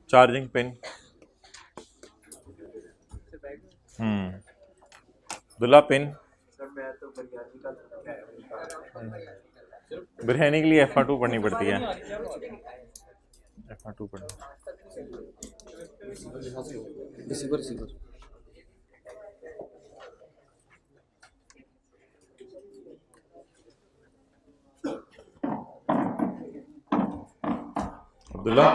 Charging pin. दुल्हा pin. Biryani के लिए FR2 पढ़नी पड़ती है। FR2 पढ़नी। अब्दुल्ला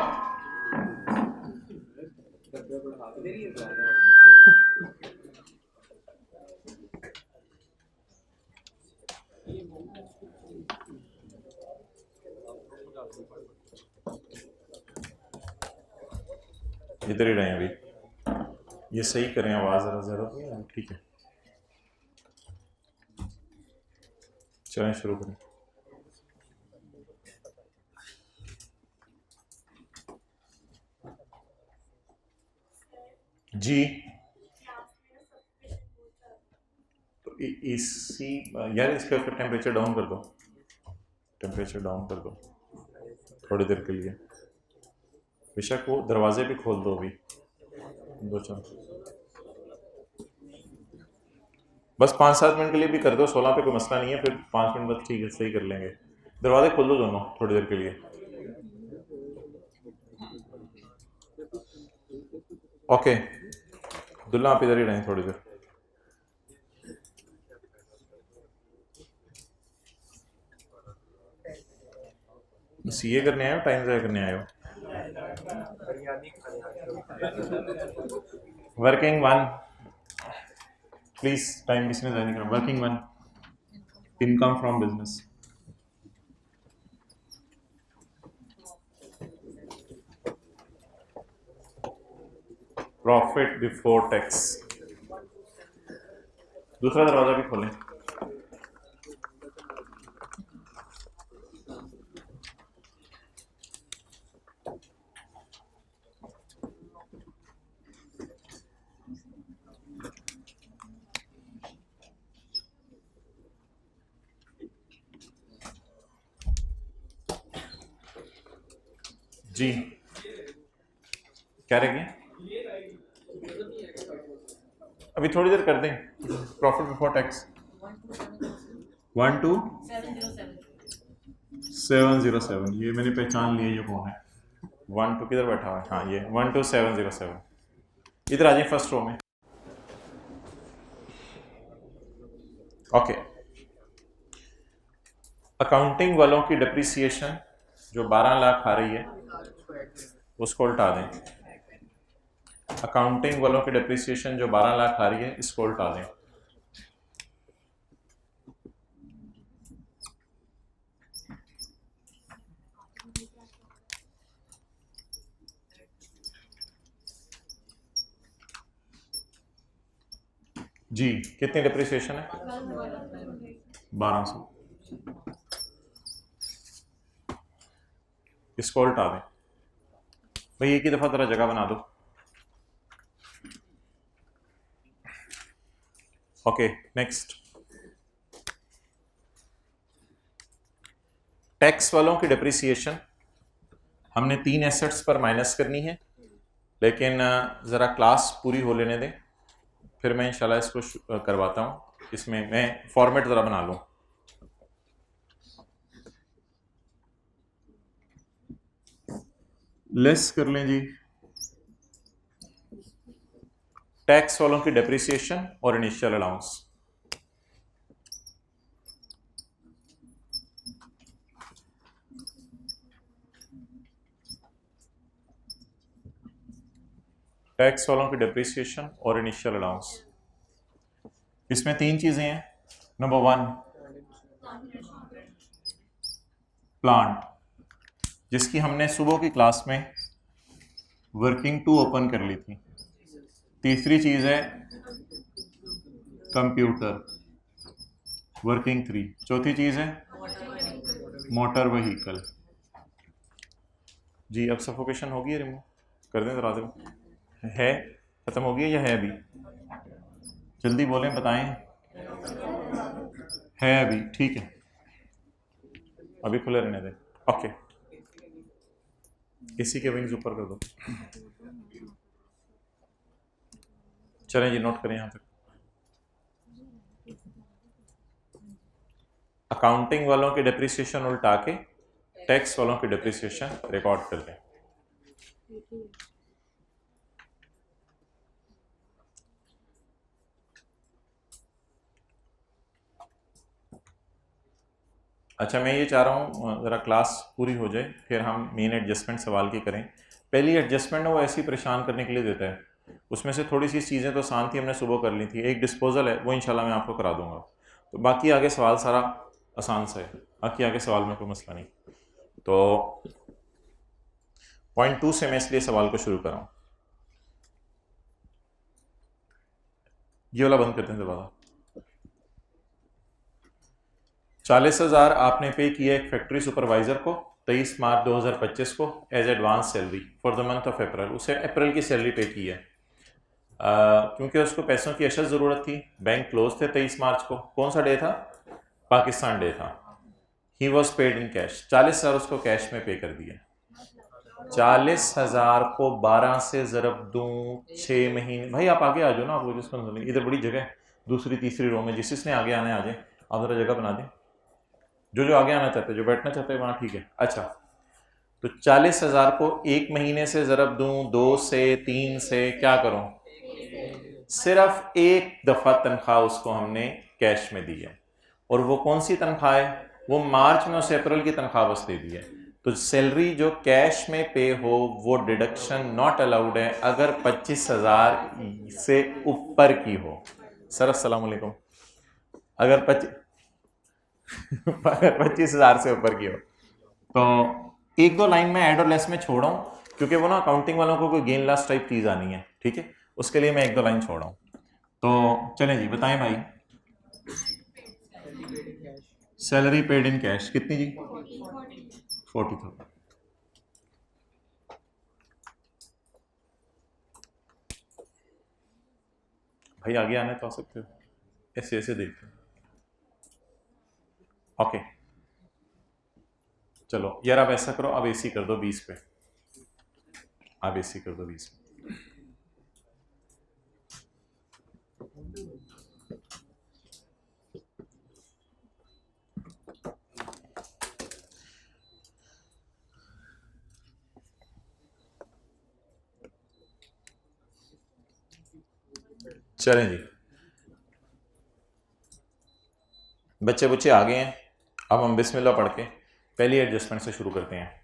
इधर ही रहे अभी। ये सही करें आवाज़ ज़रा ज़्यादा तो नहीं, ठीक है। चलें शुरू करें। जी तो इसी यार इसका टेम्परेचर डाउन कर दो, टेम्परेचर डाउन कर दो थोड़ी देर के लिए। बेशक वो दरवाजे भी खोल दो अभी, दो चार बस 5-7 मिनट के लिए भी कर दो। 16 पे कोई मसला नहीं है, फिर 5 मिनट बाद ठीक है सही कर लेंगे। दरवाजे खोल दो दोनों थोड़ी देर के लिए। ओके दुल्ला आप इधर ही रहें थोड़ी देर। सीए करने आए हो टाइम ज़ाया करने आए हो? वर्किंग वन प्लीज, टाइम किसी ने ज़ाया नहीं करना। Working one, income from business. Profit before tax. दूसरा दरवाजा भी खोलें। जी क्या रहेगी? अभी थोड़ी देर कर दें। Profit before tax 12707। ये मैंने पहचान लिया ये कौन है। 12 किधर बैठा हुआ है? हाँ ये 12707। इधर आ जाए फर्स्ट रो में। ओके अकाउंटिंग वालों की डिप्रिसिएशन जो 12 लाख आ रही है उसको उल्टा दें। अकाउंटिंग वालों की डिप्रिसिएशन जो 12 लाख आ रही है इसको उल्टा दें। जी कितनी डिप्रिसिएशन है? 1200। इसको उल्टा दें। भाई एक ही दफ़ा ज़रा जगह बना दो। ओके नेक्स्ट टैक्स वालों की डिप्रिसिएशन हमने 3 एसेट्स पर माइनस करनी है, लेकिन ज़रा क्लास पूरी हो लेने दें फिर मैं इंशाल्लाह इसको करवाता हूँ। इसमें मैं फॉर्मेट ज़रा बना लूँ। लेस कर लें जी। टैक्स वालों की डिप्रिसिएशन और इनिशियल अलाउंस। टैक्स वालों की डिप्रिसिएशन और इनिशियल अलाउंस। इसमें 3 चीज़ें हैं। नंबर 1 प्लांट, जिसकी हमने सुबह की क्लास में वर्किंग 2 ओपन कर ली थी। तीसरी चीज़ है कंप्यूटर वर्किंग 3। चौथी चीज़ है मोटर व्हीकल। जी अब सफोकेशन होगी रिमूव कर दें जरा दो। है ख़त्म हो गया या है अभी? जल्दी बोलें बताएं। है अभी ठीक है, अभी खुले रहने दें। ओके एसी के विंग्स ऊपर कर दो। चलें जी, नोट करें यहाँ तक। अकाउंटिंग वालों की डिप्रिसिएशन उल्टा के टैक्स वालों की डिप्रिसिएशन रिकॉर्ड कर दें। अच्छा, मैं ये चाह रहा हूँ ज़रा क्लास पूरी हो जाए, फिर हम मेन एडजस्टमेंट सवाल की करें। पहली एडजस्टमेंट है वो ऐसी परेशान करने के लिए देता है, उसमें से थोड़ी सी चीज़ें तो आसान थी, हमने सुबह कर ली थी। एक डिस्पोजल है वो इंशाल्लाह मैं आपको करा दूंगा, तो बाकी आगे सवाल सारा आसान सा है, बाकी आगे सवाल में कोई मसला नहीं। तो पॉइंट 2 से मैं इसलिए सवाल को शुरू कर रहा हूँ। ये वाला बंद करते हैं दोबारा। 40,000 आपने पे किया एक फैक्ट्री सुपरवाइजर को 23 मार्च 2025 को as advance salary for the month of April. उसे अप्रैल की सैलरी पे की है क्योंकि उसको पैसों की अशद ज़रूरत थी। बैंक क्लोज थे 23 मार्च को। कौन सा डे था? पाकिस्तान डे था। He was paid in cash. 40,000 उसको कैश में पे कर दिए। 40,000 को 12 से ज़रब दूं 6 महीने। भाई आप आगे आ जाओ ना, आपको जिसको इधर बड़ी जगह है, दूसरी तीसरी रो में जिसने आगे आना है आ जाए। आप ज़रा जगह बना दें, जो आगे आना चाहते हैं, जो बैठना चाहते हैं वहाँ ठीक है। अच्छा, तो 40,000 को 1 महीने से ज़रब दूं, 2 से, 3 से, क्या करूं? सिर्फ एक दफ़ा तनख्वाह उसको हमने कैश में दी है। और वो कौन सी तनख्वाह है? वो मार्च में उसे अप्रैल की तनख्वाह बस दे दी है। तो सैलरी जो कैश में पे हो वो डिडक्शन नॉट अलाउड है अगर 25,000 से ऊपर की हो। सर अस्सलाम वालेकुम। अगर 25,000 से ऊपर की हो तो 1-2 लाइन में ऐड और लेस में छोड़ा हूँ, क्योंकि वो ना अकाउंटिंग वालों को कोई गेन लॉस टाइप चीज़ आनी है, ठीक है, उसके लिए मैं 1-2 लाइन छोड़ा हूँ। तो चलें जी, बताएं भाई। सैलरी पेड इन कैश कितनी जी? 40,000। भाई आगे आने तो आ सकते हो, ऐसे ऐसे देखते हैं। ओके चलो यार, अब ऐसा करो, अब एसी कर दो 20 पे। अब एसी कर दो 20 पे। चलें जी, बच्चे बुच्चे आ गए हैं। अब हम बिस्मिल्लाह पढ़ के पहली एडजस्टमेंट से शुरू करते हैं।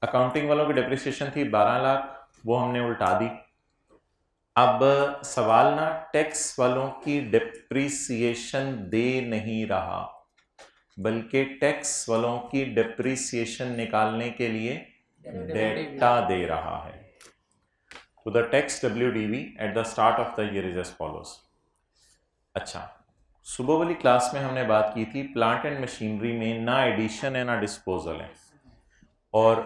अकाउंटिंग वालों की डिप्रिसिएशन थी 12 लाख, वो हमने उल्टा दी। अब सवाल ना टैक्स वालों की डिप्रिसिएशन दे नहीं रहा, बल्कि टैक्स वालों की डिप्रिसिएशन निकालने के लिए डेटा दे रहा है। तो the tax WDV at the start of the year is as follows. अच्छा, सुबह वाली क्लास में हमने बात की थी प्लांट एंड मशीनरी में ना एडिशन है ना डिस्पोजल है, और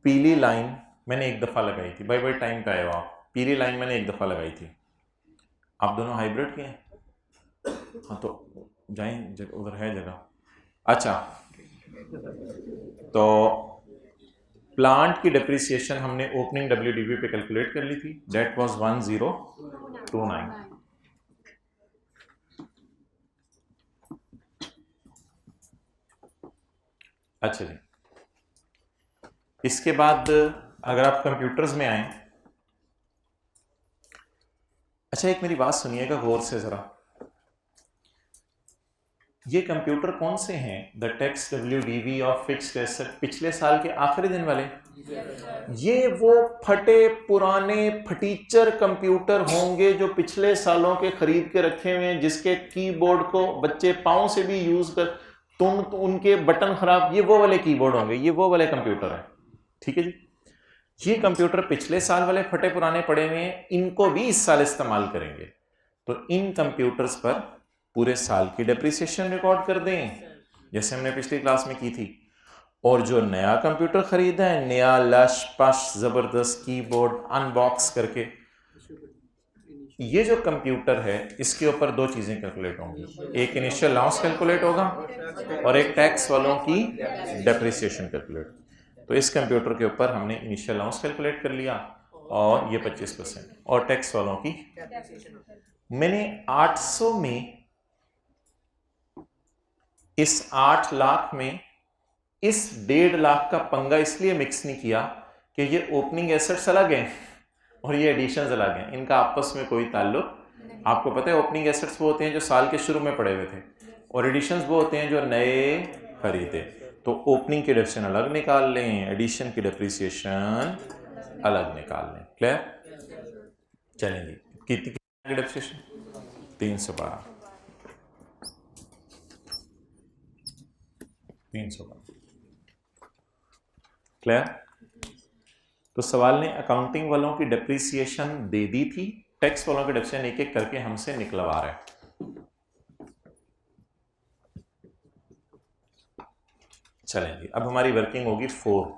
पीली लाइन मैंने एक दफ़ा लगाई थी। भाई टाइम पे आए हो आप। पीली लाइन मैंने एक दफ़ा लगाई थी। आप दोनों हाइब्रिड के हैं? हाँ तो जाएं, उधर है जगह। अच्छा, तो प्लांट की डिप्रिसिएशन हमने ओपनिंग WDV पे कैलकुलेट कर ली थी, डेट वाज 1029। अच्छा जी, इसके बाद अगर आप कंप्यूटर्स में आए, अच्छा एक मेरी बात सुनिएगा गौर से ज़रा। ये कंप्यूटर कौन से हैं? The tax WDV of fixed asset, पिछले साल के आखिरी दिन वाले। ये वो फटे पुराने फटीचर कंप्यूटर होंगे जो पिछले सालों के खरीद के रखे हुए हैं, जिसके कीबोर्ड को बच्चे पाँव से भी यूज कर, तो उनके बटन खराब, ये वो वाले कीबोर्ड होंगे, ये वो वाले कंप्यूटर है, ठीक है जी। ये कंप्यूटर पिछले साल वाले फटे पुराने पड़े हुए हैं, इनको भी इस साल इस्तेमाल करेंगे। तो इन कंप्यूटर्स पर पूरे साल की डिप्रिसिएशन रिकॉर्ड कर दें, जैसे हमने पिछली क्लास में की थी। और जो नया कंप्यूटर खरीदा है, नया लश पश जबरदस्त कीबोर्ड अनबॉक्स करके, ये जो कंप्यूटर है इसके ऊपर 2 चीजें कैलकुलेट होंगी, एक इनिशियल लॉस कैलकुलेट होगा और एक टैक्स वालों की डिप्रिसिएशन कैलकुलेट। तो इस कंप्यूटर के ऊपर हमने इनिशियल अलाउंस कैलकुलेट कर लिया और ये 25%, और टैक्स वालों की मैंने 800 में, इस 8 लाख में इस 1.5 लाख का पंगा इसलिए मिक्स नहीं किया कि ये ओपनिंग एसेट्स अलग हैं और ये एडिशंस अलग हैं, इनका आपस में कोई ताल्लुक। आपको पता है ओपनिंग एसेट्स वो होते हैं जो साल के शुरू में पड़े हुए थे, और एडिशंस वो होते हैं जो नए खरीदे। तो ओपनिंग की डिप्रेशिएशन अलग निकाल लें, एडिशन की डिप्रिसिएशन अलग निकाल लें। क्लियर? चलेंगे, कितनी डिप्रिसिएशन? 312। 312। क्लियर? तो सवाल ने अकाउंटिंग वालों की डिप्रिसिएशन दे दी थी, टैक्स वालों की डिप्रिसिएशन एक एक करके हमसे निकलवा रहा है। चलेंगे, अब हमारी वर्किंग होगी 4।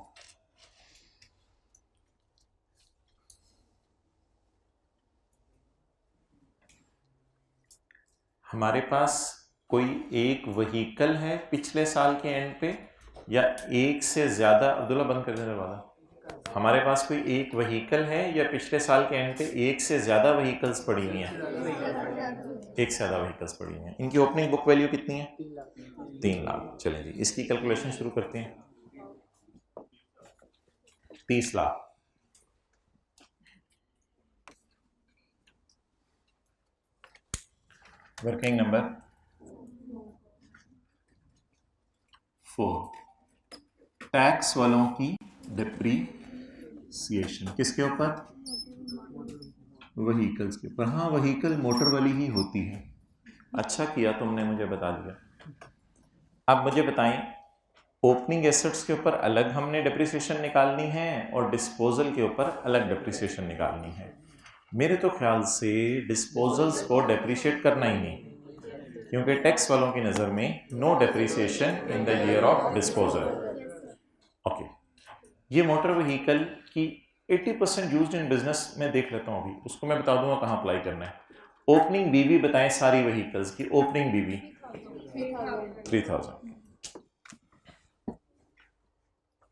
हमारे पास कोई एक व्हीकल है पिछले साल के एंड पे, या एक से ज्यादा, अब्दुल्ला बंद कर देने वाला, हमारे पास कोई एक व्हीकल है या पिछले साल के एंड पे एक से ज्यादा व्हीकल्स पड़ी हुई हैं? एक से ज्यादा व्हीकल्स पड़ी हुई हैं। इनकी ओपनिंग बुक वैल्यू कितनी है? 3 लाख। चलें जी, इसकी कैलकुलेशन शुरू करते हैं। 30 लाख। वर्किंग नंबर 4, टैक्स वालों की डिप्रीसिएशन किसके ऊपर? व्हीकल्स के ऊपर। हाँ, व्हीकल मोटर वाली ही होती है। अच्छा किया तुमने मुझे बता दिया। अब मुझे बताएं, ओपनिंग एसेट्स के ऊपर अलग हमने डिप्रिसिएशन निकालनी है और डिस्पोजल के ऊपर अलग डिप्रिसिएशन निकालनी है। मेरे तो ख्याल से डिस्पोजल्स को डेप्रिशिएट करना ही नहीं, क्योंकि टैक्स वालों की नज़र में no depreciation in the year of disposal. Okay, ये मोटर व्हीकल की 80% यूज्ड इन बिजनेस में देख लेता हूँ अभी, उसको मैं बता दूंगा कहाँ अप्लाई करना है। ओपनिंग बीवी बताएं सारी व्हीकल्स की, ओपनिंग बीवी 3000।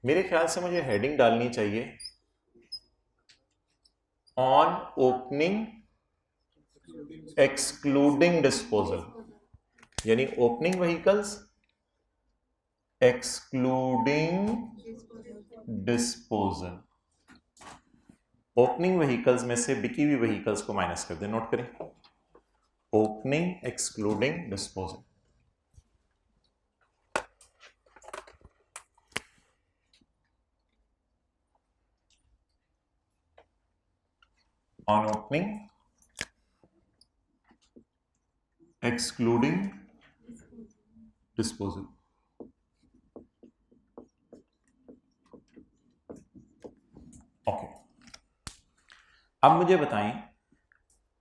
मेरे ख्याल से मुझे हेडिंग डालनी चाहिए ऑन ओपनिंग एक्सक्लूडिंग डिस्पोजल, यानी opening vehicles excluding disposal. Opening vehicles में से बिकी हुई व्हीकल्स को माइनस कर दें, नोट करें, opening excluding disposal. On opening excluding disposal. Okay, अब मुझे बताएं,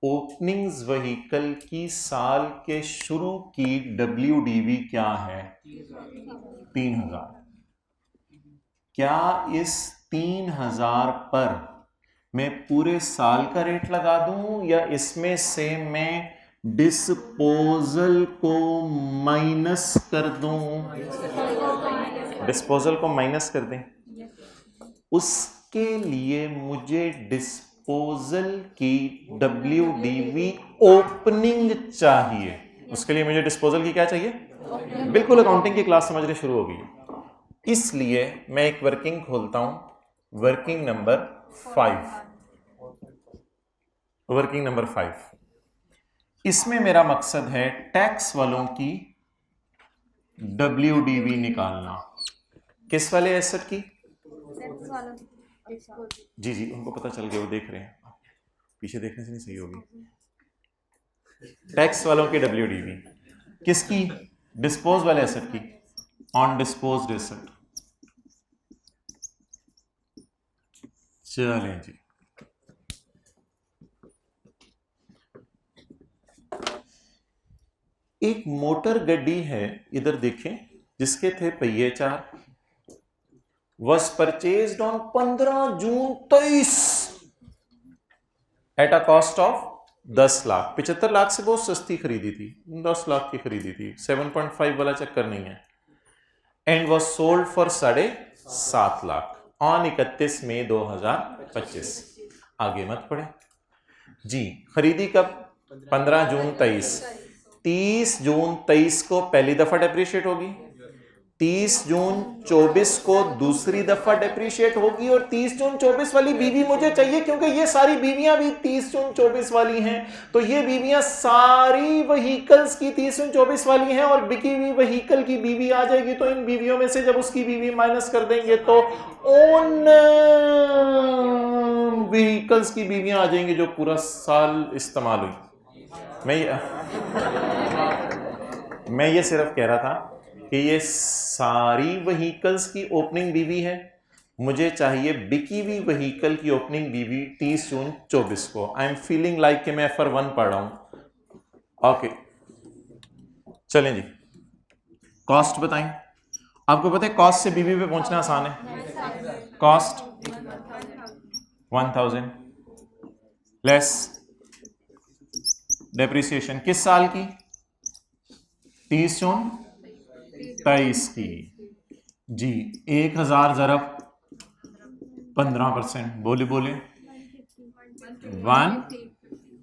ओपनिंग्स व्हीकल की साल के शुरू की WDV क्या है? 3000। क्या इस 3000 पर मैं पूरे साल का रेट लगा दूं, या इसमें से मैं डिस्पोजल को माइनस कर दूं? डिस्पोजल को माइनस कर दें। उसके लिए मुझे डिस्पोजल की WDV ओपनिंग चाहिए। उसके लिए मुझे डिस्पोजल की क्या चाहिए? बिल्कुल, अकाउंटिंग की क्लास समझने शुरू हो गई। इसलिए मैं एक वर्किंग खोलता हूं, वर्किंग नंबर 5। वर्किंग नंबर 5, इसमें मेरा मकसद है टैक्स वालों की WDV निकालना। किस वाले एसेट की? जी जी, उनको पता चल गया, वो देख रहे हैं, पीछे देखने से नहीं सही होगी। टैक्स वालों की WDV किसकी? डिस्पोज वाले एसेट की, ऑन डिस्पोज्ड एसेट। चलें जी, एक मोटर गड्डी है, इधर देखें, जिसके थे पहिए 4, was purchased on 15 June 23 at a cost of 10 lakh. 75 lakh से बहुत सस्ती खरीदी थी, 10 लाख की खरीदी थी, 7.5 वाला चक्कर नहीं है। And was sold for 5.5 7 lakh on 31 मई 2025। आगे मत पढ़े जी। खरीदी कब? 15 जून 23। 30 जून 23 को पहली दफा डेप्रिशिएट होगी, 30 जून 24 को दूसरी दफा डेप्रिशिएट होगी, और 30 जून 24 वाली बीवी मुझे चाहिए क्योंकि ये सारी बीवियां भी 30 जून 24 वाली हैं। तो ये बीवियां सारी वहीकल्स की 30 जून 24 वाली हैं, और बिकी हुई वहीकल की बीवी आ जाएगी। तो इन बीवियों में से जब उसकी बीवी माइनस कर देंगे तो ओन व्हीकल्स की बीवियां आ जाएंगी जो पूरा साल इस्तेमाल हुई। मैं ये सिर्फ कह रहा था कि ये सारी वहीकल्स की ओपनिंग बीवी है, मुझे चाहिए बिकी हुई वहीकल की ओपनिंग बीवी 30 जून 24 को। आई एम फीलिंग लाइक कि मैं FR1 पढ़ रहा हूं। ओके चलें जी, कॉस्ट बताएं। आपको पता है कॉस्ट से बीवी पे पहुंचना आसान है। कॉस्ट 1000 लेस डेप्रिसिएशन किस साल की? 30 जून 23 की जी। 1000 ज़रब 15%। बोले 1।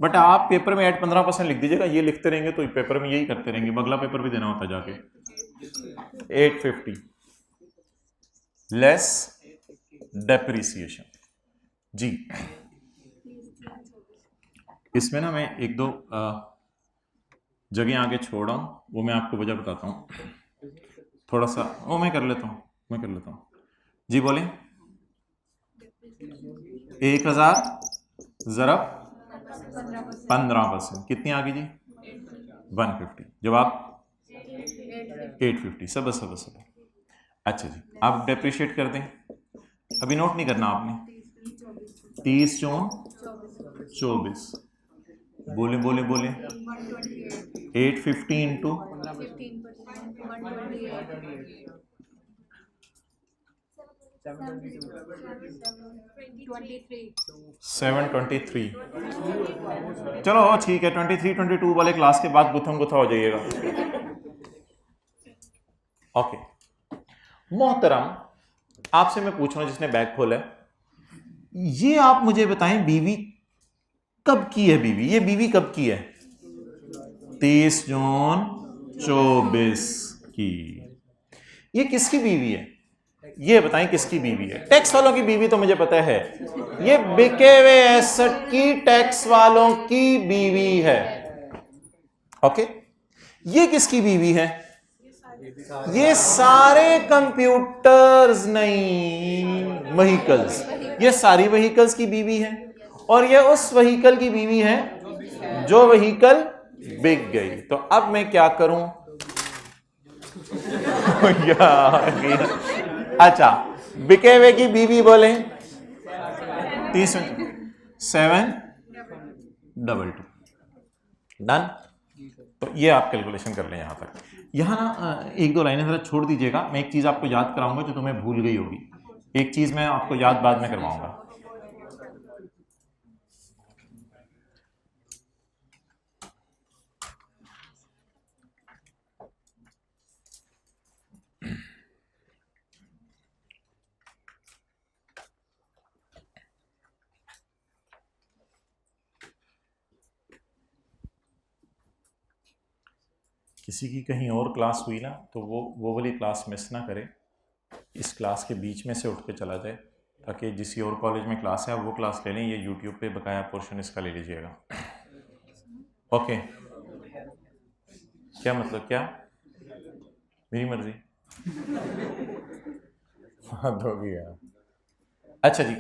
बट आप पेपर में ऐड 15% लिख दीजिएगा, ये लिखते रहेंगे तो पेपर में यही करते रहेंगे, अगला पेपर भी देना होता जाके। 850 लेस डेप्रिसिएशन जी। इसमें ना मैं एक दो जगह आगे छोड़ रहा हूं, वो मैं आपको वजह बताता हूं। थोड़ा सा वो मैं कर लेता हूं जी। बोले 1000 ज़रब 15% कितनी आ गई जी? 150। जवाब 850। सब। अच्छा जी, आप डेप्रिशिएट कर दें, अभी नोट नहीं करना आपने। 30 जून 24 बोले 850 इंटू 723। चलो ठीक है, 23 22 वाले क्लास के बाद गुथम गुथा हो जाइएगा। ओके मोहतरम, आपसे मैं पूछ रहा हूं जिसने बैग खोला है, ये आप मुझे बताएं बीवी कब की है? ये बीवी कब की है? 30 जून 24 की। ये किसकी बीवी है? ये बताएं किसकी बीवी है? टैक्स वालों की बीवी तो मुझे पता है, ये बिके हुए एसेट की टैक्स वालों की बीवी है। ओके, ये किसकी बीवी है? ये सारे कंप्यूटर्स नहीं, व्हीकल्स। ये सारी व्हीकल्स की बीवी है, और ये उस व्हीकल की बीवी है जो व्हीकल बिक गई। तो अब मैं क्या करूं? अच्छा, बिके हुए की बीवी बोले 722। डन। तो ये आप कैलकुलेशन कर लें यहां तक। यहां ना एक दो लाइनें जरा छोड़ दीजिएगा, मैं एक चीज आपको याद कराऊंगा जो तुम्हें भूल गई होगी। एक चीज मैं आपको याद बाद में करवाऊंगा। किसी की कहीं और क्लास हुई ना तो वो वाली क्लास मिस ना करे, इस क्लास के बीच में से उठ के चला जाए, ताकि जिस और कॉलेज में क्लास है वो क्लास ले लें। ये यूट्यूब पे बकाया पोर्शन इसका ले लीजिएगा। ओके, क्या मतलब? क्या मेरी मर्जी हो गया। अच्छा जी,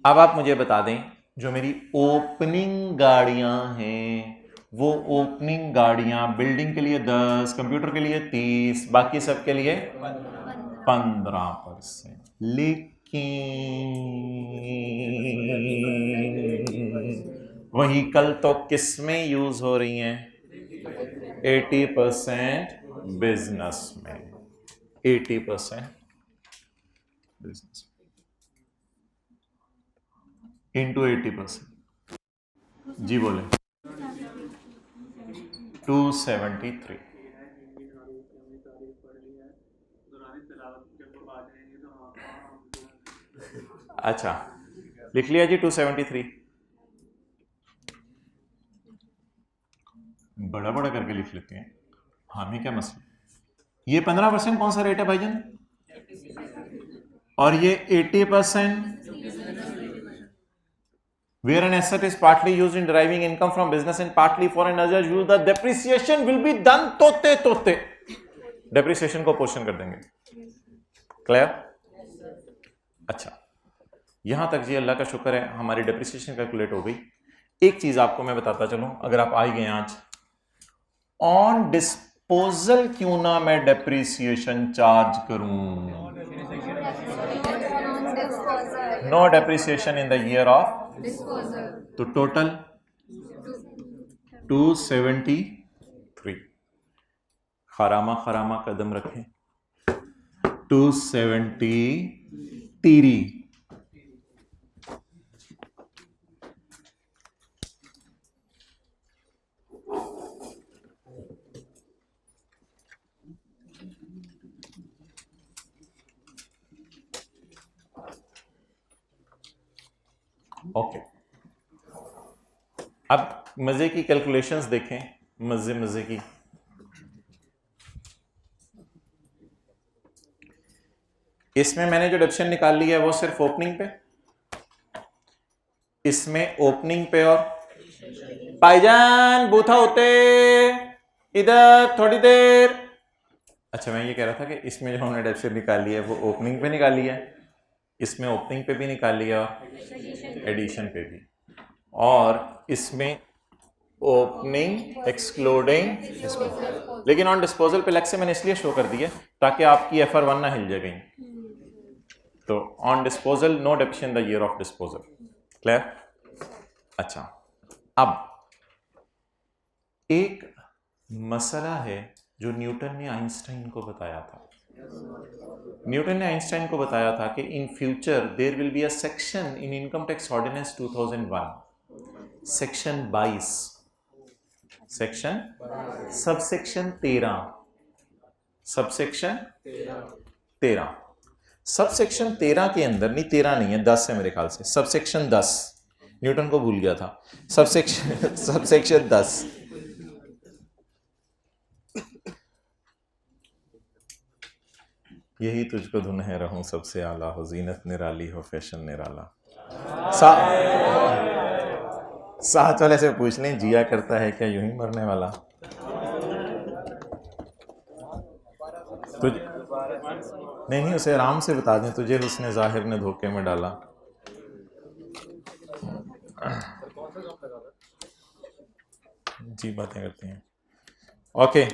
अब आप मुझे बता दें जो मेरी ओपनिंग गाड़ियां हैं, वो ओपनिंग गाड़ियां बिल्डिंग के लिए 10, कंप्यूटर के लिए 30, बाकी सब के लिए 15%। लेकिन व्हीकल तो किस में यूज हो रही हैं? 80% बिजनेस में। 80% बिजनेस इंटू 80%। जी बोले 273। अच्छा लिख लिया जी 273, बड़ा बड़ा करके लिख लेते हैं, हमें क्या मसला। ये 15% कौन सा रेट है भाईजान, और ये 80% where an asset is partly used in deriving income from business and partly for another use, the depreciation will be done तोते तोते, depreciation को पोर्शन कर देंगे। क्लियर? अच्छा, यहां तक जी अल्लाह का शुक्र है हमारी डेप्रिसिएशन कैलकुलेट हो गई। एक चीज आपको मैं बताता चलूं, अगर आप आ ही गए आज, ऑन डिस्पोजल क्यों ना मैं डेप्रिसिएशन चार्ज करूं? No depreciation in the year of, तो टोटल 273, खरामा खरामा कदम रखें, 273। ओके, अब मजे की कैलकुलेशंस देखें, मजे की। इसमें मैंने जो डिडक्शन निकाल ली है वो सिर्फ ओपनिंग पे, इसमें ओपनिंग पे और भाईजान बूथा होते इधर थोड़ी देर। अच्छा मैं ये कह रहा था कि इसमें जो हमने डिडक्शन निकाली है वो ओपनिंग पे निकाली है, इसमें ओपनिंग पे भी निकाल लिया और एडिशन पे भी, और इसमें ओपनिंग एक्सक्लूडिंग, लेकिन ऑन डिस्पोजल पे अलग से मैंने इसलिए शो कर दिया ताकि आपकी FR1 ना हिल जाए। तो on disposal no depreciation the year of disposal. Clear? अच्छा, अब एक मसला है जो न्यूटन ने आइंस्टाइन को बताया था। न्यूटन ने आइंस्टाइन को बताया था कि in future there will be a section in income tax ordinance 2001, section 22, section subsection 13, subsection 13, subsection 13 के अंदर, नहीं 13 नहीं है 10 है मेरे ख्याल से, सबसेक्शन 10, न्यूटन को भूल गया था, सबसेक्शन 10, यही तुझको धुन है रहूं सबसे आला, हो जीनत निराली हो फैशन निराला। साथ वाले से पूछ लें जिया करता है क्या यूं ही मरने वाला। तुझ नहीं उसे आराम से बता दें, तुझे उसने जाहिर ने धोखे में डाला। जी बातें करते हैं। ओके,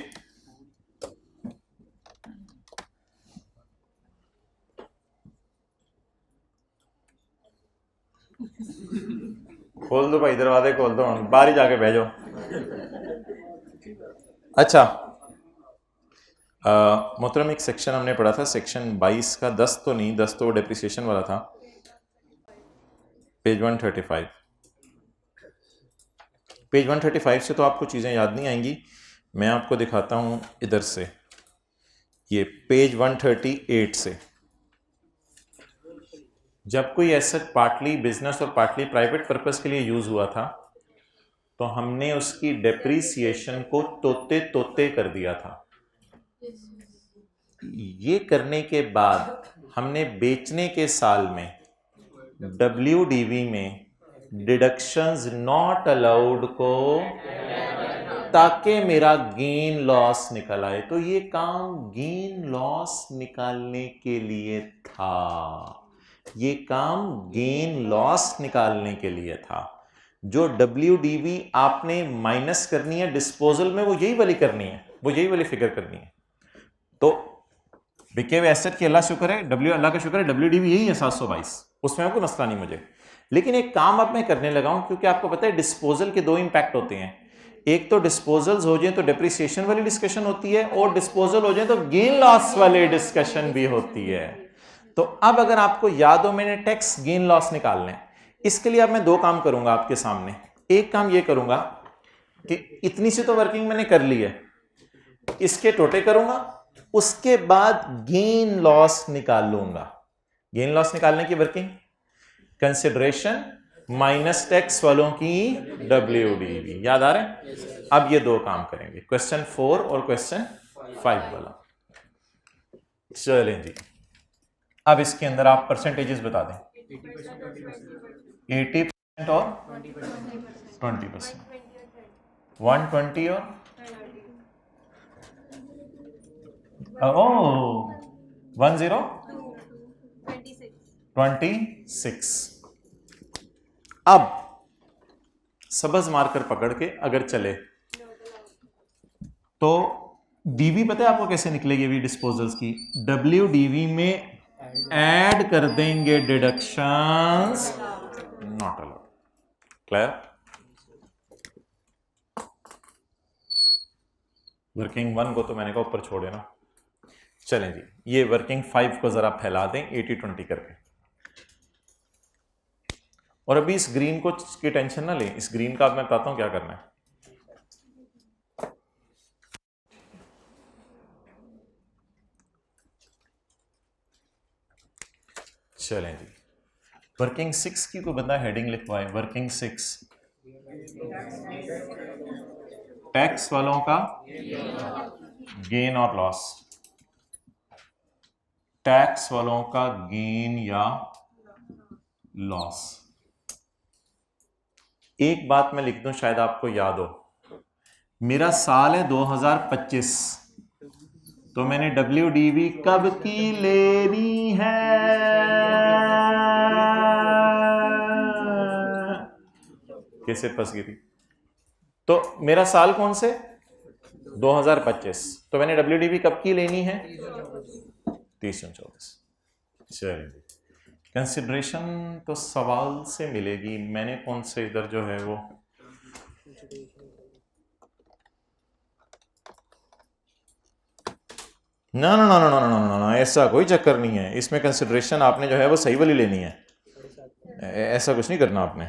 खोल दो भाई दरवाजे, खोल दो, बाहर ही जाके भेजो। अच्छा मोहतरम, एक सेक्शन हमने पढ़ा था, सेक्शन 22 का 10 तो नहीं, 10 तो डेप्रिसिएशन वाला था, पेज 135। पेज 135 से तो आपको चीज़ें याद नहीं आएंगी, मैं आपको दिखाता हूँ इधर से, ये पेज 138 से। जब कोई एसेट पार्टली बिजनेस और पार्टली प्राइवेट पर्पस के लिए यूज हुआ था तो हमने उसकी डेप्रीसिएशन को तोते तोते कर दिया था। ये करने के बाद हमने बेचने के साल में WDV में डिडक्शंस नॉट अलाउड को, ताकि मेरा गेन लॉस निकल आए। तो ये काम गेन लॉस निकालने के लिए था, ये काम गेन लॉस निकालने के लिए था। जो WDV आपने माइनस करनी है डिस्पोजल में, वो यही वाली करनी है, वो यही वाली फिगर करनी है। तो बिके हुए एसेट की अल्लाह शुक्र है, अल्लाह का शुक्र है WDV यही है 722, उसमें कोई मसला नहीं मुझे। लेकिन एक काम अब मैं करने लगा हूं, क्योंकि आपको पता है डिस्पोजल के दो इंपैक्ट होते हैं, एक तो डिस्पोजल्स हो जाए तो डेप्रिसिएशन वाली डिस्कशन होती है, और डिस्पोजल हो जाए तो गेन लॉस वाली डिस्कशन भी होती है। तो अब अगर आपको याद हो, मैंने टैक्स गेन लॉस निकालना है, इसके लिए अब मैं दो काम करूंगा आपके सामने। एक काम ये करूंगा कि इतनी सी तो वर्किंग मैंने कर ली है, इसके टोटे करूंगा उसके बाद गेन लॉस निकाल लूंगा। गेन लॉस निकालने की वर्किंग कंसिडरेशन माइनस टैक्स वालों की WDV, याद आ रहा है? अब ये दो काम करेंगे, क्वेश्चन 4 और क्वेश्चन 5 वाला। चलें जी, अब इसके अंदर आप परसेंटेजेस बता दें। 80% और 20%, 120 और 26। अब सबज मार्कर पकड़ के अगर चले तो डीवी पता है आपको कैसे निकलेगी अभी डिस्पोजल्स की? WDV में ऐड कर देंगे deductions not allowed. Clear? Working 1 को तो मैंने कहा ऊपर छोड़े ना। चलें जी, ये वर्किंग 5 को जरा फैला दें 80-20 करके। और अभी इस ग्रीन को की टेंशन ना लें, इस ग्रीन का अब मैं बताता हूं क्या करना है। चलें जी, वर्किंग 6 की कोई बंदा हेडिंग लिखवाए। वर्किंग 6 टैक्स वालों का गेन और लॉस, टैक्स वालों का गेन या लॉस। एक बात मैं लिख दूं, शायद आपको याद हो, मेरा साल है 2025, तो मैंने WDV कब की लेनी है? कैसे फंस गई थी? तो मेरा साल कौन से? 2025, तो मैंने WDV कब की लेनी है? 30/24। चलिए, कंसिडरेशन तो सवाल से मिलेगी, मैंने कौन से इधर जो है वो ना ना ना ना ना ना ना, ऐसा कोई चक्कर नहीं है इसमें। कंसिडरेशन आपने जो है वो सही वाली लेनी है, ऐसा कुछ नहीं करना आपने।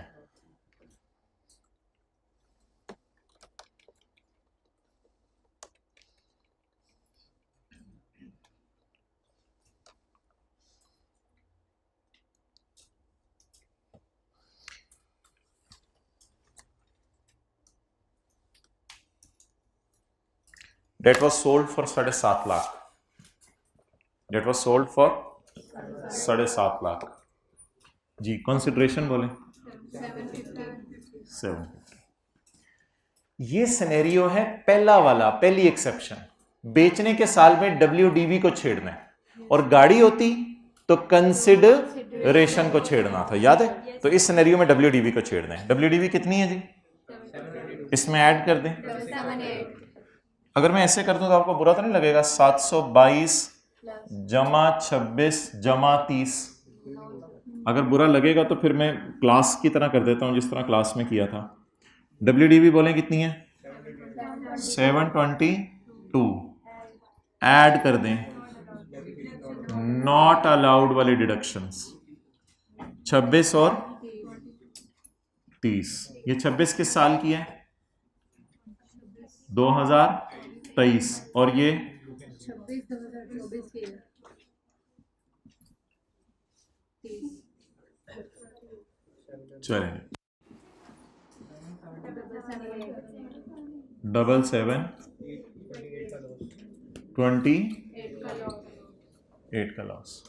That was sold for 7.5 lakh. That was sold for 7.5 lakh जी। कंसिडरेशन बोले 750। ये सिनेरियो है पहला वाला, पहली एक्सेप्शन। बेचने के साल में WDV को छेड़ना है, और गाड़ी होती तो कंसिडरेशन को छेड़ना था, याद है? तो इस सिनेरियो में WDV को छेड़ना है। WDV कितनी है जी? इसमें ऐड कर दें। अगर मैं ऐसे कर दूं तो आपको बुरा तो नहीं लगेगा? 722 जमा 26 जमा 30। अगर बुरा लगेगा तो फिर मैं क्लास की तरह कर देता हूं, जिस तरह क्लास में किया था। WDV बोलें कितनी है? 722। ऐड कर दें नॉट अलाउड वाली डिडक्शंस, 26 और 30। ये 26 किस साल की है? 2023। और ये 26/2024 चलेंगे 77 28 का लॉस।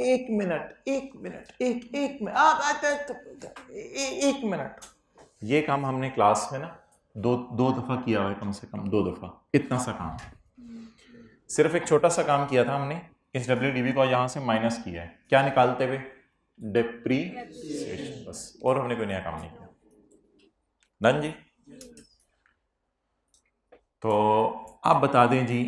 एक मिनट ये काम हमने क्लास में ना दो दफा किया हुआ है, कम से कम 2 दफा। इतना सा काम, सिर्फ एक छोटा सा काम किया था हमने। इस WDV को यहां से माइनस किया है, क्या निकालते हुए? डेप्रीसिएशन, बस। और हमने कोई नया काम नहीं किया। डन जी। तो आप बता दें जी,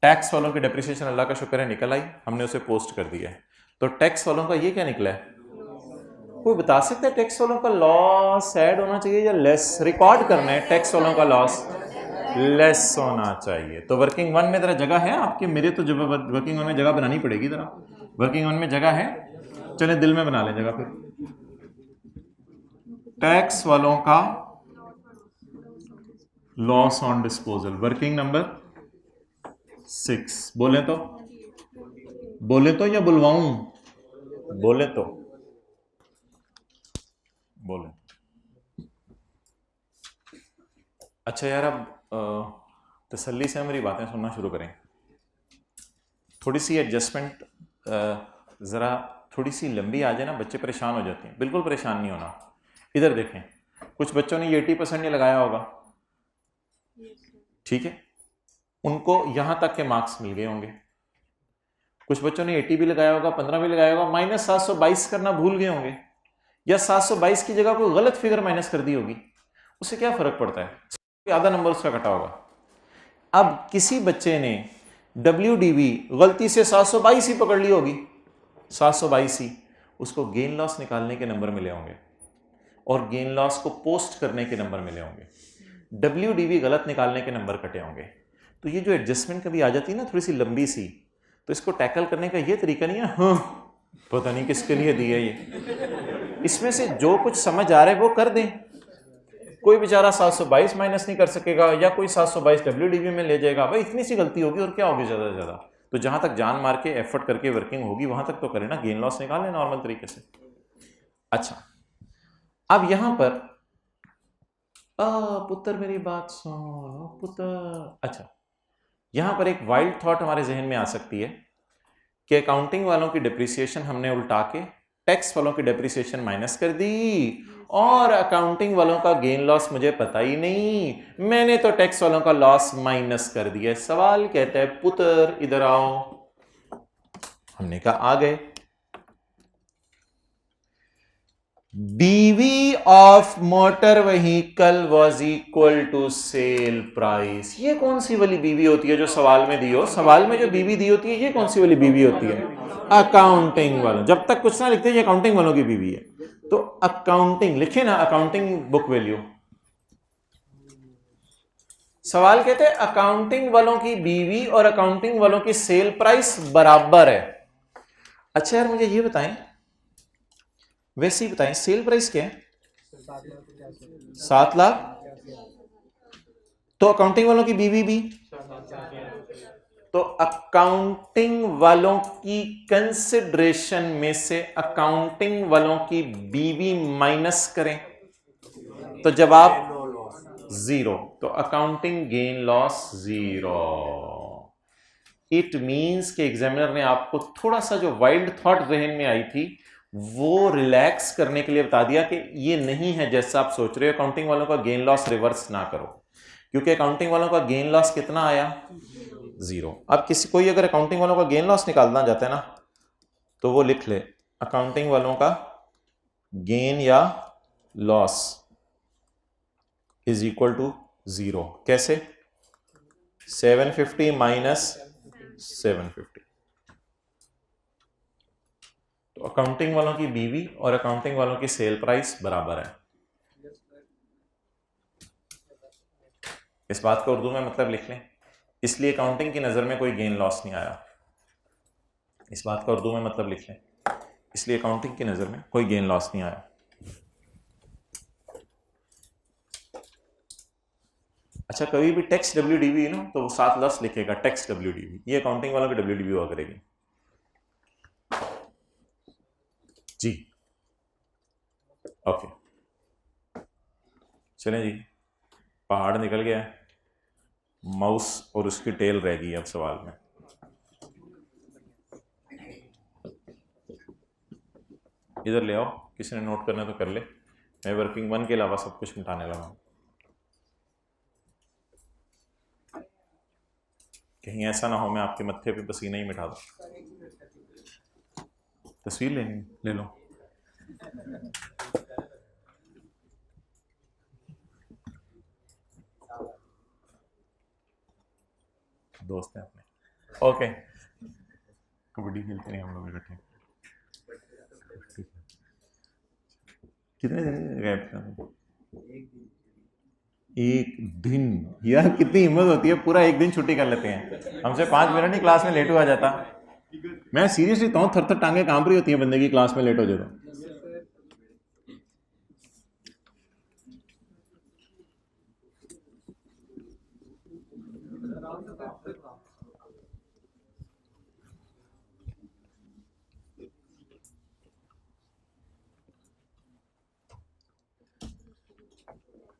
टैक्स वालों की डेप्रिसिएशन अल्लाह का शुक्र है निकल आई, हमने उसे पोस्ट कर दिया है। तो टैक्स वालों का ये क्या निकला है? कोई बता सकता है टैक्स वालों का लॉस ऐड होना चाहिए या लेस? रिकॉर्ड करना है टैक्स वालों का लॉस लेस होना चाहिए। तो वर्किंग 1 में जरा जगह है आपके? मेरे तो जब वर्किंग 1 में जगह बनानी पड़ेगी जरा। वर्किंग वन में जगह है, चले दिल में बना लें जगह। फिर टैक्स वालों का loss on disposal, working number 6। बोले तो या बुलवाऊं? बोले तो बोले। अच्छा यार, अब तसल्ली से मेरी बातें सुनना शुरू करें। थोड़ी सी एडजस्टमेंट ज़रा थोड़ी सी लंबी आ जाए ना, बच्चे परेशान हो जाते हैं। बिल्कुल परेशान नहीं होना। इधर देखें, कुछ बच्चों ने 80% नहीं लगाया होगा, ठीक है, उनको यहां तक के मार्क्स मिल गए होंगे। कुछ बच्चों ने 80 भी लगाया होगा, 15 भी लगाया होगा, माइनस 722 करना भूल गए होंगे, या 722 की जगह कोई गलत फिगर माइनस कर दी होगी। उससे क्या फर्क पड़ता है, आधा नंबर उसका कटा होगा। अब किसी बच्चे ने WDV गलती से 722 ही पकड़ ली होगी, 722 ही, उसको गेन लॉस निकालने के नंबर मिले होंगे और गेन लॉस को पोस्ट करने के नंबर मिले होंगे। WDV गलत निकालने के नंबर कटे होंगे। तो ये जो एडजस्टमेंट कभी आ जाती है ना थोड़ी सी लंबी सी, तो इसको टैकल करने का ये तरीका नहीं है हाँ पता नहीं किसके लिए दी है ये। इसमें से जो कुछ समझ आ रहा है वो कर दें। कोई बेचारा 722 माइनस नहीं कर सकेगा, या कोई 722 WDV में ले जाएगा, भाई इतनी सी गलती होगी और क्या होगी ज़्यादा से ज़्यादा। तो जहां तक जान मार के एफर्ट करके वर्किंग होगी वहां तक तो करें ना, गेन लॉस निकालें नॉर्मल तरीके से। अच्छा, अब यहां पर पुत्र मेरी बात सुनो पुत्र। अच्छा, यहां पर एक वाइल्ड थॉट हमारे जहन में आ सकती है कि अकाउंटिंग वालों की डिप्रिसिएशन हमने उल्टा के टैक्स वालों की डिप्रिसिएशन माइनस कर दी, और अकाउंटिंग वालों का गेन लॉस मुझे पता ही नहीं, मैंने तो टैक्स वालों का लॉस माइनस कर दिया। सवाल कहता है पुत्र इधर आओ। हमने कहा आ गए। BV of motor vehicle was equal to sale price. ये कौन सी वाली बीवी होती है जो सवाल में दी हो? सवाल में जो बीवी दी होती है ये कौन सी वाली बीवी होती है? अकाउंटिंग वालों। जब तक कुछ ना लिखते ये अकाउंटिंग वालों की बीवी है, तो अकाउंटिंग लिखे ना, अकाउंटिंग बुक वैल्यू। सवाल कहते हैं अकाउंटिंग वालों की बीवी और अकाउंटिंग वालों की सेल प्राइस बराबर है। अच्छा यार मुझे ये बताएं, वैसे ही बताएं, सेल प्राइस क्या है? 7 लाख। तो अकाउंटिंग वालों की बीवी भी, तो अकाउंटिंग वालों की कंसिडरेशन में से अकाउंटिंग वालों की बीवी माइनस करें तो जवाब 0। तो accounting gain loss 0। It means कि एग्जामिनर ने आपको थोड़ा सा जो वाइल्ड थॉट जहन में आई थी वो रिलैक्स करने के लिए बता दिया कि ये नहीं है जैसा आप सोच रहे हो। अकाउंटिंग वालों का गेन लॉस रिवर्स ना करो, क्योंकि अकाउंटिंग वालों का गेन लॉस कितना आया? 0। अब कोई अगर अकाउंटिंग वालों का गेन लॉस निकालना चाहता है ना, तो वो लिख ले अकाउंटिंग वालों का गेन या लॉस इज इक्वल टू 0। कैसे? 750 माइनस 750। तो अकाउंटिंग वालों की बीवी और अकाउंटिंग वालों की सेल प्राइस बराबर है। इस बात का उर्दू में मतलब लिख लें, इसलिए अकाउंटिंग की नजर में कोई गेन लॉस नहीं आया। इस बात का उर्दू में मतलब लिख लें, इसलिए अकाउंटिंग की नजर में कोई गेन लॉस नहीं आया। अच्छा, कभी भी टैक्स WDV ना तो वो 7 लफ्ज लिखेगा टैक्स WDV, ये अकाउंटिंग वालों की WDV हुआ करेगी जी। ओके चलें जी, पहाड़ निकल गया, माउस और उसकी टेल रह गई अब सवाल में। इधर ले आओ, किसी ने नोट करना तो कर ले, मैं वर्किंग 1 के अलावा सब कुछ मिटाने लगा हूं। कहीं ऐसा ना हो मैं आपके मत्थे पे पसीना ही मिटा दूं। तस्वीर लेनी ले लो। दोस्त हैं अपने। ओके, कबड्डी खेलते नहीं हम लोग इकट्ठे। कितने दिन गए थे? एक दिन? यार कितनी हिम्मत होती है, पूरा एक दिन छुट्टी कर लेते हैं। हमसे 5 मिनट ही क्लास में लेट हुआ जाता। मैं सीरियसली कहूँ, थर थर टांगे कांप रही होती हैं बंदे की क्लास में लेट हो जाए तो।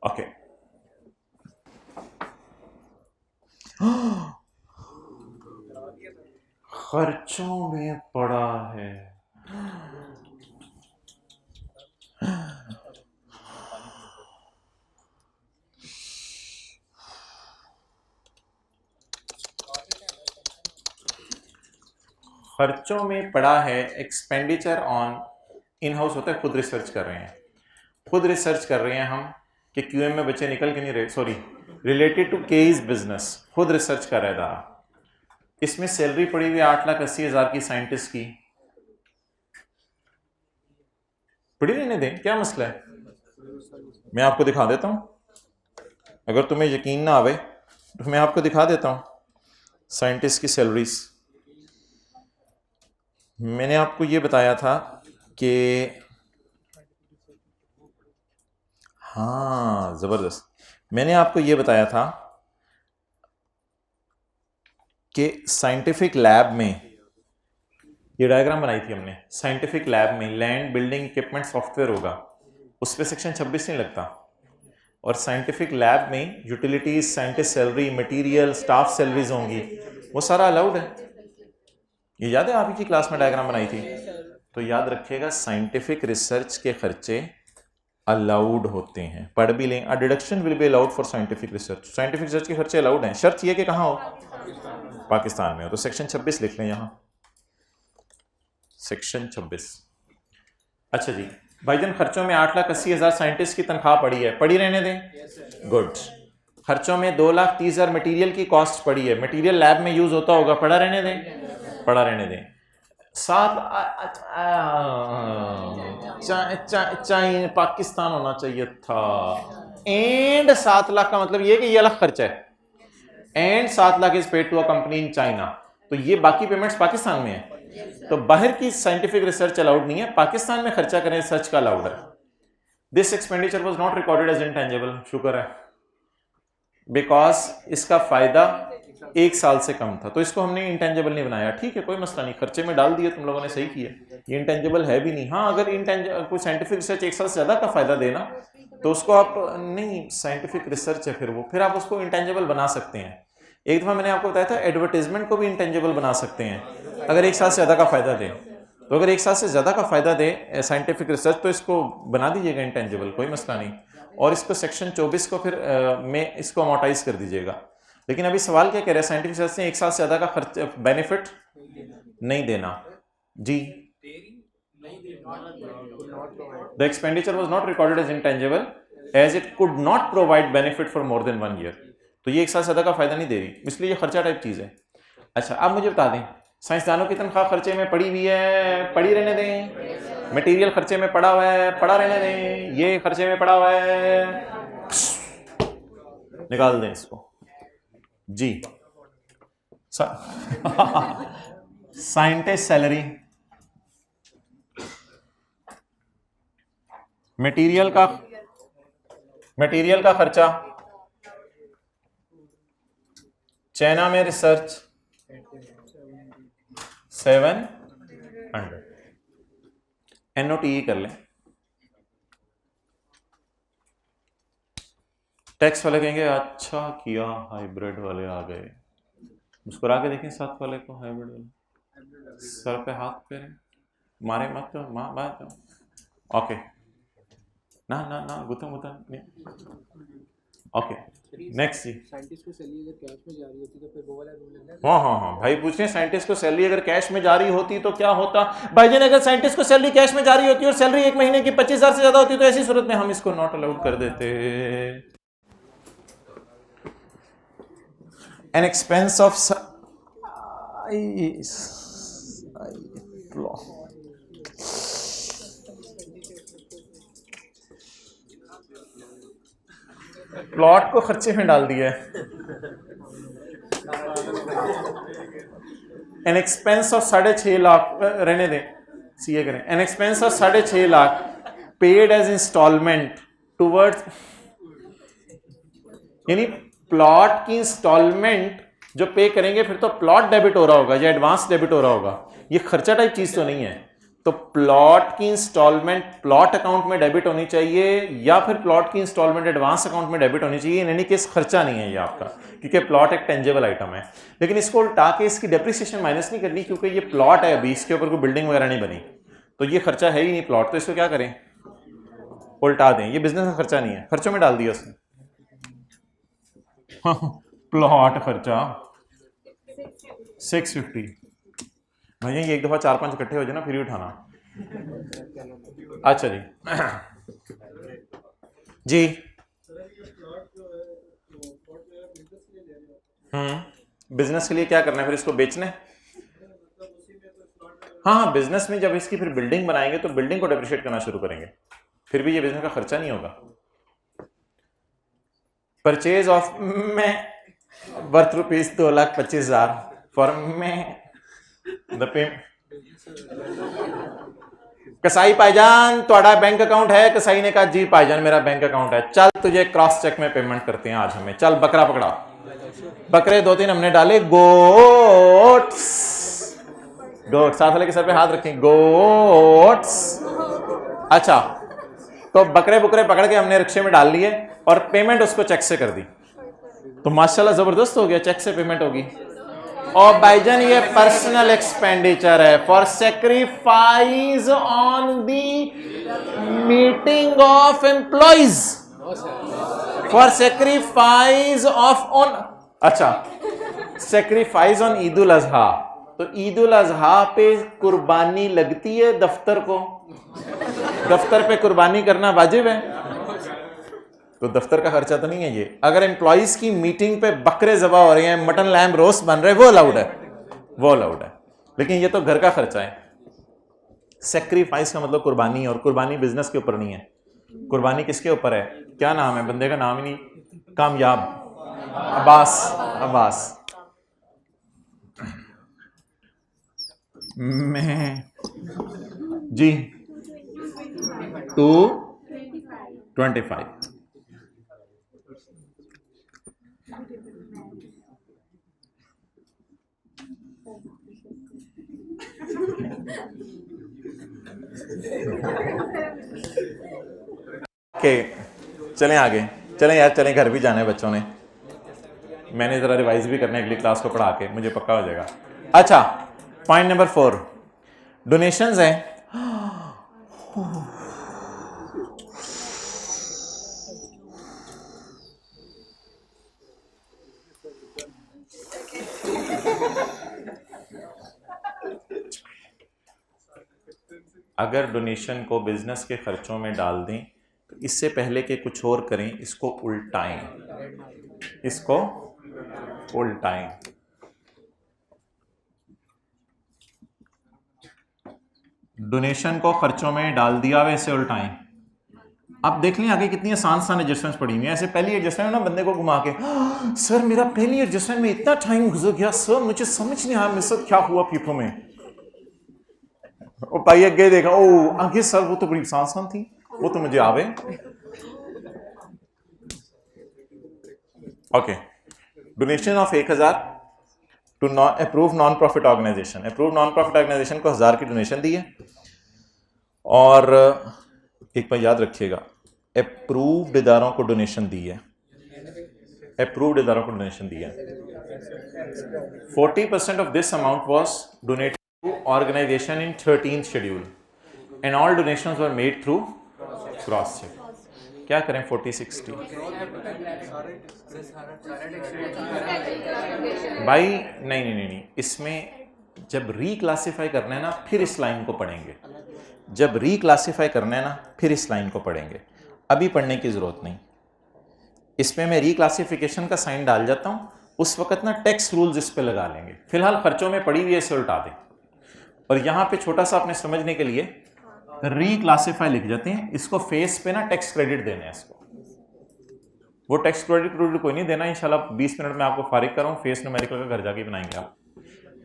ओके, खर्चों में पड़ा है। खर्चों में पड़ा है, एक्सपेंडिचर ऑन, इन हाउस होता है खुद रिसर्च कर रहे हैं, खुद रिसर्च कर रहे हैं हम कि क्यूएम में बच्चे निकल के नहीं रहे, sorry related to cage business, खुद रिसर्च कर रहा था। इसमें सैलरी पड़ी हुई 8,80,000 की साइंटिस्ट की, पड़ी रहने दें, क्या मसला है? मैं आपको दिखा देता हूं, अगर तुम्हें यकीन ना आवे तो मैं आपको दिखा देता हूं साइंटिस्ट की सैलरीज। मैंने आपको ये बताया था कि हाँ जबरदस्त, मैंने आपको ये बताया था कि साइंटिफिक लैब में, ये डायग्राम बनाई थी हमने, साइंटिफिक लैब में लैंड बिल्डिंग इक्विपमेंट सॉफ्टवेयर होगा, उस पर सेक्शन 26 नहीं लगता, और साइंटिफिक लैब में utilities, scientist salary, material, staff salaries होंगी, वो सारा अलाउड है। ये याद है आप ही की क्लास में डायग्राम बनाई थी? तो याद रखिएगा साइंटिफिक रिसर्च के खर्चे अलाउड होते हैं, पढ़ भी लें, deduction will be allowed for scientific research, scientific research के खर्चे अलाउड हैं, शर्त ये कि कहाँ हो, पाकिस्तान में हो। तो सेक्शन 26 लिख लें यहां, सेक्शन 26। अच्छा जी भाईजान, खर्चों में 8,80,000 साइंटिस्ट की तनख्वाह पड़ी है, पड़ी रहने दें, गुड। खर्चों में 2,30,000 मटेरियल की कॉस्ट पड़ी है, मटेरियल लैब में यूज होता होगा, पड़ा रहने दें, पड़ा रहने दें। चाइना पाकिस्तान होना चाहिए था, एंड 7 लाख का मतलब ये कि ये अलग खर्चा है, and 7 lakh is paid to a company in China, तो ये बाकी पेमेंट्स पाकिस्तान में है, तो बाहर की साइंटिफिक रिसर्च अलाउड नहीं है, पाकिस्तान में खर्चा करें रिसर्च का अलाउड है। This expenditure was not recorded as intangible, शुक्र है, बिकॉज इसका फायदा 1 साल से कम था, तो इसको हमने इंटेंजिबल नहीं बनाया, ठीक है कोई मसला नहीं, खर्चे में डाल दिए तुम लोगों ने, सही किया, ये इंटेंजिबल है भी नहीं। हाँ अगर कोई साइंटिफिक रिसर्च 1 साल से ज्यादा का फायदा देना तो उसको आप नहीं, साइंटिफिक रिसर्च है फिर वो, फिर आप उसको इंटेंजिबल बना सकते हैं। एक दफा मैंने आपको बताया था एडवर्टाइजमेंट को भी इंटेंजिबल बना सकते हैं अगर 1 साल से ज्यादा का फायदा दे, तो अगर 1 साल से ज्यादा का फायदा दे साइंटिफिक रिसर्च तो इसको बना दीजिएगा इंटेंजिबल, कोई मसला नहीं, और इसको सेक्शन 24 को फिर में इसको अमोटाइज कर दीजिएगा। लेकिन अभी सवाल क्या कह रहे हैं, साइंटिफिक रिसर्च ने 1 साल से ज्यादा का खर्च बेनिफिट नहीं देना जी, the expenditure was not recorded as intangible as it could not provide benefit for more than 1 year, तो ये 1 साल से ज्यादा का फायदा नहीं दे रही, इसलिए ये खर्चा टाइप चीज है। अच्छा अब मुझे बता दें, साइंसदानों की तनख्वाह खर्चे में पड़ी हुई है, पड़ी रहने दें, मटेरियल खर्चे में पड़ा हुआ है, पड़ा रहने दें, ये खर्चे में पड़ा हुआ है, निकाल दें इसको जी। साइंटिस्ट सैलरी, मटेरियल का खर्चा, चाइना में रिसर्च 700, NOTE कर लें। टैक्स वाले कहेंगे अच्छा किया हाइब्रिड वाले आ गए, मुस्कुरा के देखें साथ वाले को, हाइब्रिड वाले सर पे हाथ फेरे, मारे मत तो बात ओके ना ना ना गुतम नहीं, ओके नेक्स्ट जी। साइंटिस्ट को सैलरी अगर कैश में जा रही होती तो फिर वो वाला रूल है। हाँ भाई पूछ रहे हैं साइंटिस्ट को सैलरी अगर कैश में जारी होती तो क्या होता। भाईजान अगर साइंटिस्ट को सैलरी कैश में जारी होती और सैलरी 1 महीने की 25,000 से ज्यादा होती तो ऐसी सूरत में हम इसको नॉट अलाउड कर देते। एन एक्सपेंस ऑफ प्लॉट को खर्चे में डाल दिया है। एन एक्सपेंस ऑफ 6.5 लाख, रहने दें, सीए करें, an expense of 6.5 lakh paid as instalment towards, यानी प्लॉट की इंस्टॉलमेंट जो पे करेंगे फिर तो प्लॉट डेबिट हो रहा होगा या एडवांस डेबिट हो रहा होगा, ये खर्चा टाइप चीज तो नहीं है। तो प्लॉट की इंस्टॉलमेंट प्लॉट अकाउंट में डेबिट होनी चाहिए या फिर प्लॉट की इंस्टॉलमेंट एडवांस अकाउंट में डेबिट होनी चाहिए, इन एनी केस खर्चा नहीं है ये आपका, क्योंकि प्लॉट एक टेंजेबल आइटम है। लेकिन इसको उल्टा के इसकी डेप्रिसिएशन माइनस नहीं करनी, क्योंकि ये प्लॉट है, अभी इसके ऊपर कोई बिल्डिंग वगैरह नहीं बनी, तो ये खर्चा है ही नहीं प्लॉट, तो इसको क्या करें, उल्टा दें, ये बिजनेस का खर्चा नहीं है, खर्चों में डाल दिया उसने। प्लॉट खर्चा 650, भैया ये एक दफा 4-5 इकट्ठे हो जाए ना फिर ही उठाना। अच्छा जी जी, बिजनेस के लिए क्या करना है फिर, इसको बेचना है। हाँ, बिजनेस में जब इसकी फिर बिल्डिंग बनाएंगे तो बिल्डिंग को डेप्रिशिएट करना शुरू करेंगे, फिर भी ये बिजनेस का खर्चा नहीं होगा। परचेज ऑफ मैं वर्थ रुपीज 2,25,000 फॉर मैं द पे, कसाई भाईजान ਤੁਹਾਡਾ बैंक अकाउंट है, कसाई ने कहा जी भाईजान मेरा बैंक अकाउंट है, चल तुझे क्रॉस चेक में पेमेंट करते हैं आज हमें, चल बकरा पकड़ा, बकरे 2-3 हमने डाले, गोट्स, गोट साथ वाले के सर पे हाथ रखें, गोट्स। अच्छा, तो बकरे बुकरे पकड़ के हमने रिक्शे में डाल लिए और पेमेंट उसको चेक से कर दी, तो माशाल्लाह जबरदस्त हो गया, चेक से पेमेंट होगी। और भाईजान ये पर्सनल एक्सपेंडिचर है for sacrifice on the meeting of employees, for sacrifice of on, अच्छा सेक्रीफाइस ऑन ईद उल अजहा, तो ईद उल अजहा पे कुर्बानी लगती है दफ्तर को, दफ्तर पे कुर्बानी करना वाजिब है, तो दफ्तर का खर्चा तो नहीं है ये। अगर एम्प्लॉइज की मीटिंग पे बकरे ज़बा हो रहे हैं, मटन लैम्ब रोस्ट बन रहे हैं, वो अलाउड है, वो अलाउड है, लेकिन ये तो घर का खर्चा है। सेक्रीफाइस का मतलब कुर्बानी, और कुर्बानी बिजनेस के ऊपर नहीं है, कुर्बानी किसके ऊपर है, क्या नाम है बंदे का, नाम ही नहीं, कामयाब, अब्बास, अब्बास। मैं जी 225, ओके चलें आगे, चलें यार, चलें, घर भी जाना है बच्चों ने, मैंने ज़रा रिवाइज भी करना है अगली क्लास को पढ़ा के, मुझे पक्का हो जाएगा। अच्छा, पॉइंट नंबर 4 डोनेशंस हैं। अगर डोनेशन को बिजनेस के खर्चों में डाल दें तो इससे पहले कि कुछ और करें, इसको उल्टाएं, इसको उल्टाएं। डोनेशन को खर्चों में डाल दिया, वैसे उल्टाएं। अब देख लें आगे कितनी आसान एडजस्टमेंट्स पड़ी हुई हैं। ऐसे पहली एडजस्टमेंट ना बंदे को घुमा के, सर मेरा पहली एडजस्टमेंट में इतना टाइम गुजर गया सर, मुझे समझ नहीं आया मेरे साथ क्या हुआ फीफो में। और भाई आगे देखा, ओ आगे सर वो तो बड़ी आसान थी, वो तो मुझे आवे। Okay, donation of 1,000 to approve non profit organisation, approve non profit organisation को 1,000 की डोनेशन दी है। और एक बार याद रखिएगा, अप्रूव्ड इदारों को डोनेशन दी है, अप्रूव्ड इदारों को डोनेशन दी है। 40% of this amount was donated to organisation in 13th schedule and all donations were made through cross cheque. क्या करें 40-60 भाई, नहीं, इसमें जब रीक्लासिफाई करना है ना फिर इस लाइन को पढ़ेंगे, जब रीक्लासिफाई करना है ना फिर इस लाइन को पढ़ेंगे, अभी पढ़ने की ज़रूरत नहीं। इसमें मैं रीक्लासिफिकेशन का साइन डाल जाता हूँ, उस वक्त ना टैक्स रूल्स इस पे लगा लेंगे। फिलहाल खर्चों में पड़ी हुई है, इसे उल्टा दें। और यहाँ पे छोटा सा आपने समझने के लिए रीक्लासिफाई लिख जाते हैं, इसको फेस पे ना टैक्स क्रेडिट देना है इसको। वो टैक्स क्रेडिट कोई नहीं देना, इंशाल्लाह 20 मिनट में आपको फारिग करूँ, फेस न्यूमेरिकल का घर जाके बनाएंगे आप।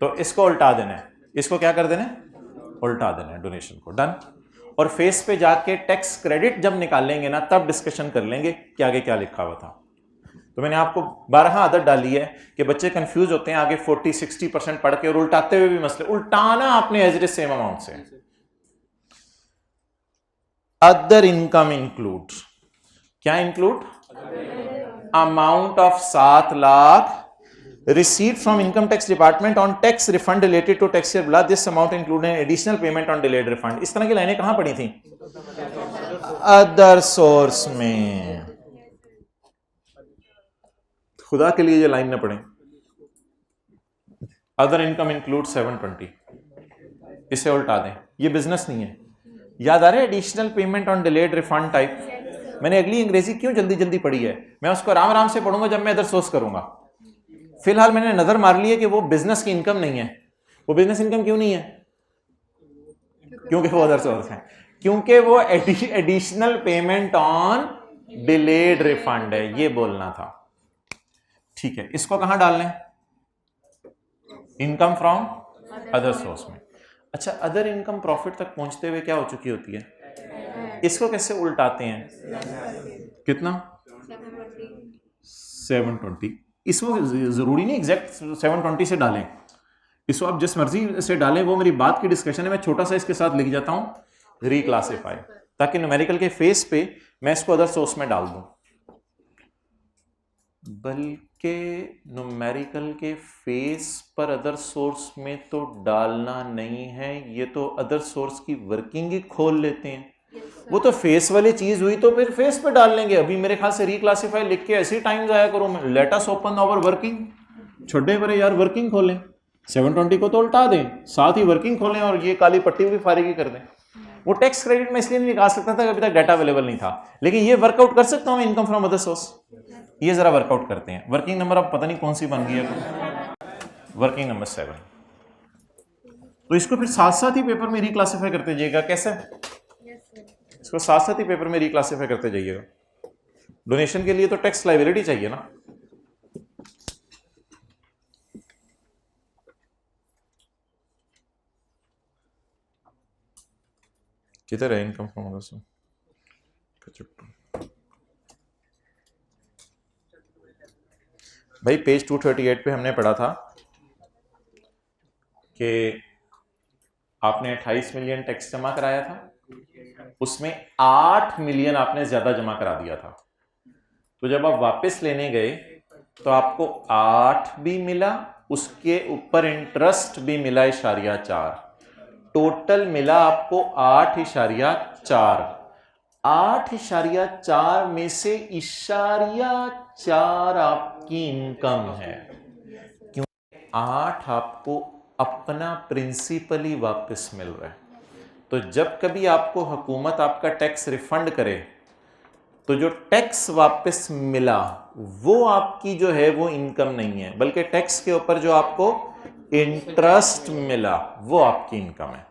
तो इसको उल्टा देना है, इसको क्या कर देना है, उल्टा देना है डोनेशन को। डन। और फेस पे जाके टैक्स क्रेडिट जब निकालेंगे ना तब डिस्कशन कर लेंगे कि आगे क्या लिखा हुआ था। तो मैंने आपको 12 आदत डाली है कि बच्चे कंफ्यूज होते हैं आगे 40-60% पढ़ के और उल्टाते हुए भी मसले। उल्टाना आपने एज इट सेम अमाउंट से। अदर इनकम इंक्लूड, क्या include, amount of 7 lakh received from income tax department on tax refund related to tax year below. This amount included an additional payment on delayed refund. इस तरह की लाइनें कहां पड़ी थी, other source में। खुदा के लिए ये लाइन ना पढ़ें। अदर इनकम इंक्लूड 720, इसे उल्टा दें, ये बिजनेस नहीं है। याद आ रहा है additional payment on delayed refund type. मैंने अगली अंग्रेजी क्यों जल्दी जल्दी पढ़ी है, मैं उसको आराम आराम से पढ़ूंगा जब मैं अदर सोर्स करूंगा। फिलहाल मैंने नजर मार ली है कि वो बिजनेस की इनकम नहीं है। वो बिजनेस इनकम क्यों नहीं है, क्योंकि वो अदर सोर्स है, क्योंकि वो additional payment on delayed refund है, ये बोलना था। ठीक है, इसको कहां डाल लें, इनकम फ्रॉम अदर सोर्स में। अच्छा, अदर इनकम प्रॉफिट तक पहुंचते हुए क्या हो चुकी होती है, इसको कैसे उल्टाते हैं, कितना 720। इसको जरूरी नहीं एग्जैक्ट 720 से डालें, इसको आप जिस मर्जी से डालें, वो मेरी बात की डिस्कशन है। मैं छोटा सा इसके साथ लिख जाता हूं रिक्लासिफाई, ताकि न्यूमेरिकल के फेस पे मैं इसको अदर सोर्स में डाल दूं। बल्कि न्यूमेरिकल के फेस पर अदर सोर्स में तो डालना नहीं है, ये तो अदर सोर्स की वर्किंग ही खोल लेते हैं। वो तो फेस वाली चीज हुई तो फिर फेस पे डाल लेंगे। अभी मेरे ख्याल से रिक्लासिफाई लिख के ऐसे टाइम जाया करो, let us open our working, छोटे बड़े यार वर्किंग खोलें, 720 को तो उल्टा दें, साथ ही वर्किंग खोलें और ये काली पट्टी भी फारिगी कर दें। वो टैक्स क्रेडिट में इसलिए नहीं निकाल सकता था, अभी तक डाटा अवेलेबल नहीं था, लेकिन ये वर्कआउट कर सकता हूं इनकम फ्रॉम अदर सोर्स। ये जरा वर्कआउट करते हैं। वर्किंग नंबर अब पता नहीं कौन सी बन गई है, वर्किंग नंबर 7। तो इसको फिर साथ साथ ही पेपर में रिक्लासिफाई करते जाइएगा। कैसे, इसको साथ साथ ही पेपर में रिक्लासिफाई करते जाइएगा। डोनेशन के लिए तो टैक्स लायबिलिटी चाहिए ना। किधर है इनकम फ्रॉम अदर सोर्स, भाई पेज 238 पे हमने पढ़ा था कि आपने 28 मिलियन टैक्स जमा कराया था, उसमें 8 मिलियन आपने ज्यादा जमा करा दिया था। तो जब आप वापस लेने गए तो आपको 8 भी मिला, उसके ऊपर इंटरेस्ट भी मिला 8.4, टोटल मिला आपको 8.4। 8.4 में से 4 आपकी इनकम है, क्योंकि 8 आपको अपना प्रिंसिपली वापस मिल रहा है। तो जब कभी आपको हुकूमत आपका टैक्स रिफंड करे तो जो टैक्स वापस मिला वो आपकी जो है वो इनकम नहीं है, बल्कि टैक्स के ऊपर जो आपको इंटरेस्ट मिला वो आपकी इनकम है।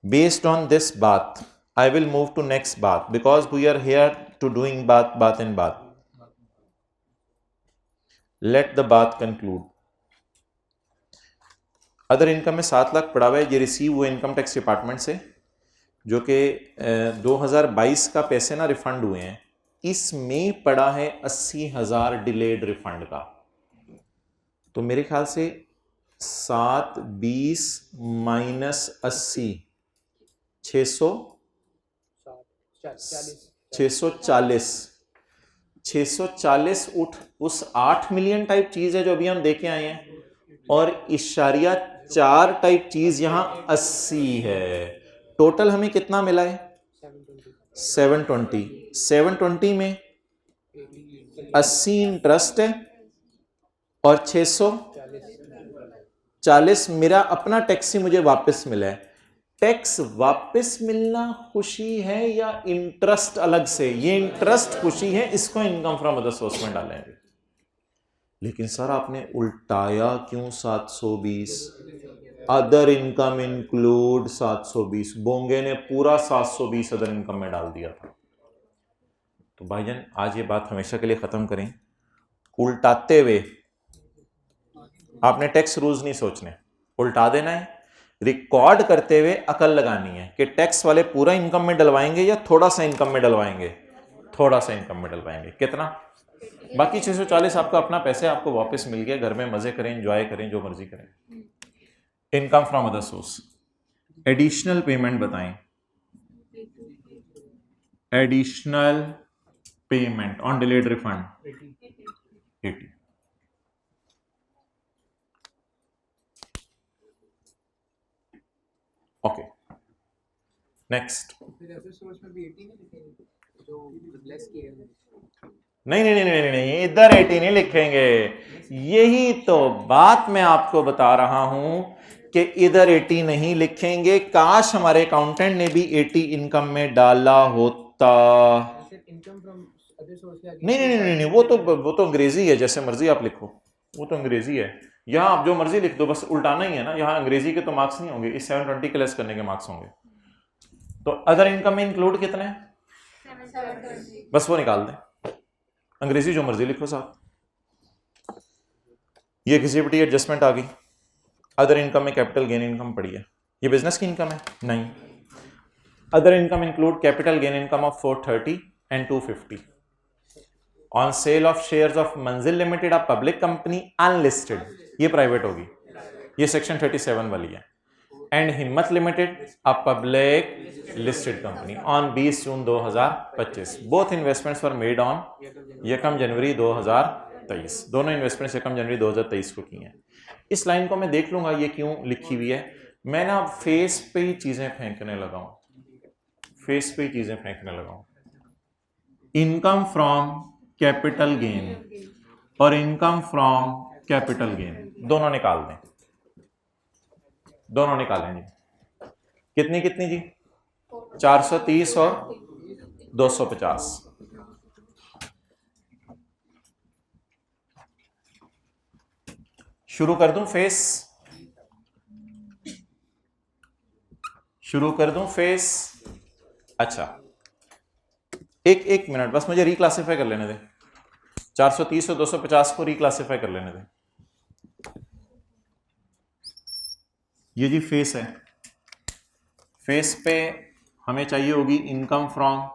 बेस्ड ऑन दिस बात I will move to next बात, because we are here to doing बात इन बात। लेट द बात कंक्लूड। अदर इनकम में 7 लाख पड़ा हुआ है, ये रिसीव हुए इनकम टैक्स डिपार्टमेंट से, जो कि 2022 का पैसे ना रिफंड हुए हैं। इसमें पड़ा है 80,000 डिलेड रिफंड का। तो मेरे ख्याल से 7, 20 माइनस 80 640 उस 8 मिलियन टाइप चीज है जो अभी हम देखे आए हैं, और 4 टाइप चीज यहां 80 है। टोटल हमें कितना मिला है 720। 720 में 80 इंटरेस्ट है और 640 मेरा अपना टैक्स ही मुझे वापस मिला है। टैक्स वापस मिलना खुशी है या इंटरेस्ट अलग से? ये इंटरेस्ट खुशी है, इसको इनकम फ्रॉम अदर सोर्स में डालेंगे। लेकिन सर आपने उल्टाया क्यों 720? अदर इनकम इंक्लूड 720, बोंगे ने पूरा 720 अदर इनकम में डाल दिया था। तो भाईजान आज ये बात हमेशा के लिए खत्म करें, उल्टाते हुए आपने टैक्स रूल्स नहीं सोचने, उल्टा देना है। रिकॉर्ड करते हुए अकल लगानी है कि टैक्स वाले पूरा इनकम में डलवाएंगे या थोड़ा सा इनकम में डलवाएंगे, थोड़ा सा इनकम में डलवाएंगे। कितना? बाकी 640 आपका अपना पैसे आपको वापस मिल गया, घर में मजे करें, एंजॉय करें, जो मर्जी करें। Income from other source, additional payment बताएं। Additional payment on delayed refund 80। Okay, next. फिर अदर सोर्स में भी 80 नहीं लिखेंगे जो लेस किया है? नहीं नहीं नहीं नहीं नहीं, इधर 80 नहीं लिखेंगे। यही तो बात मैं आपको बता रहा हूं कि इधर 80 नहीं लिखेंगे। काश हमारे अकाउंटेंट ने भी 80 इनकम में डाला होता। इनकम फ्रॉम अदर सोर्स के आगे नहीं नहीं नहीं नहीं, वो तो अंग्रेजी है, जैसे मर्जी आप लिखो, वो तो अंग्रेजी है। यहाँ आप जो मर्जी लिख दो, बस उल्टाना ही है ना। यहाँ अंग्रेजी के तो मार्क्स नहीं होंगे, इस 720 के लेस करने के मार्क्स होंगे। तो अदर इनकम में इंक्लूड कितने हैं? 720। बस वो निकाल दें, अंग्रेजी जो मर्जी लिखो साथ। ये एग्जीक्यूटिव एडजस्टमेंट आ गई। अदर इनकम में कैपिटल गेन इनकम पड़ी है, ये बिजनेस की इनकम है नहीं। Other income include capital gain income of 430 and 250 on sale of shares of Manzil limited, a public company unlisted, ये प्राइवेट होगी, ये सेक्शन 37 वाली है। And Himmat limited, a public listed company on 20 June 2025। Both investments were made on 1 January 2023। दोनों investments 1 January 2023 को की हैं। इस लाइन को मैं देख लूंगा ये क्यों लिखी हुई है। मैं ना फेस पे ही चीजें फेंकने लगा हूं, फेस पे ही चीजें फेंकने लगा हूं। इनकम फ्रॉम कैपिटल गेन और इनकम फ्रॉम कैपिटल गेन दोनों निकाल दें, दोनों निकालें जी। कितनी कितनी जी? 430 और 250। शुरू कर दूं फेस, शुरू कर दूं फेस? अच्छा, एक मिनट बस, मुझे रिक्लासिफाई कर लेने दे। 430 और 250 को रिक्लासिफाई कर लेने दे। ये जी फेस है, फेस पे हमें चाहिए होगी income from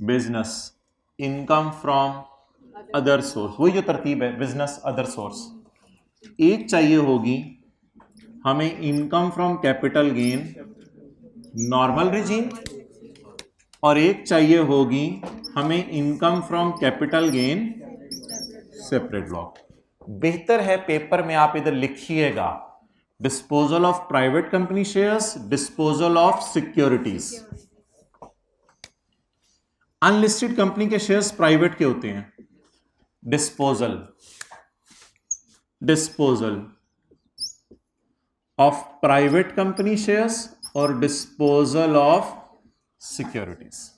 business, income from other source, वही जो तरतीब है, बिजनेस अदर सोर्स। एक चाहिए होगी हमें income from capital gain normal regime, और एक चाहिए होगी हमें income from capital gain separate block. बेहतर है पेपर में आप इधर लिखिएगा disposal of private company shares, disposal of securities. Unlisted company के शेयर्स प्राइवेट के होते हैं। Disposal, disposal of private company shares और डिस्पोजल ऑफ सिक्योरिटीज।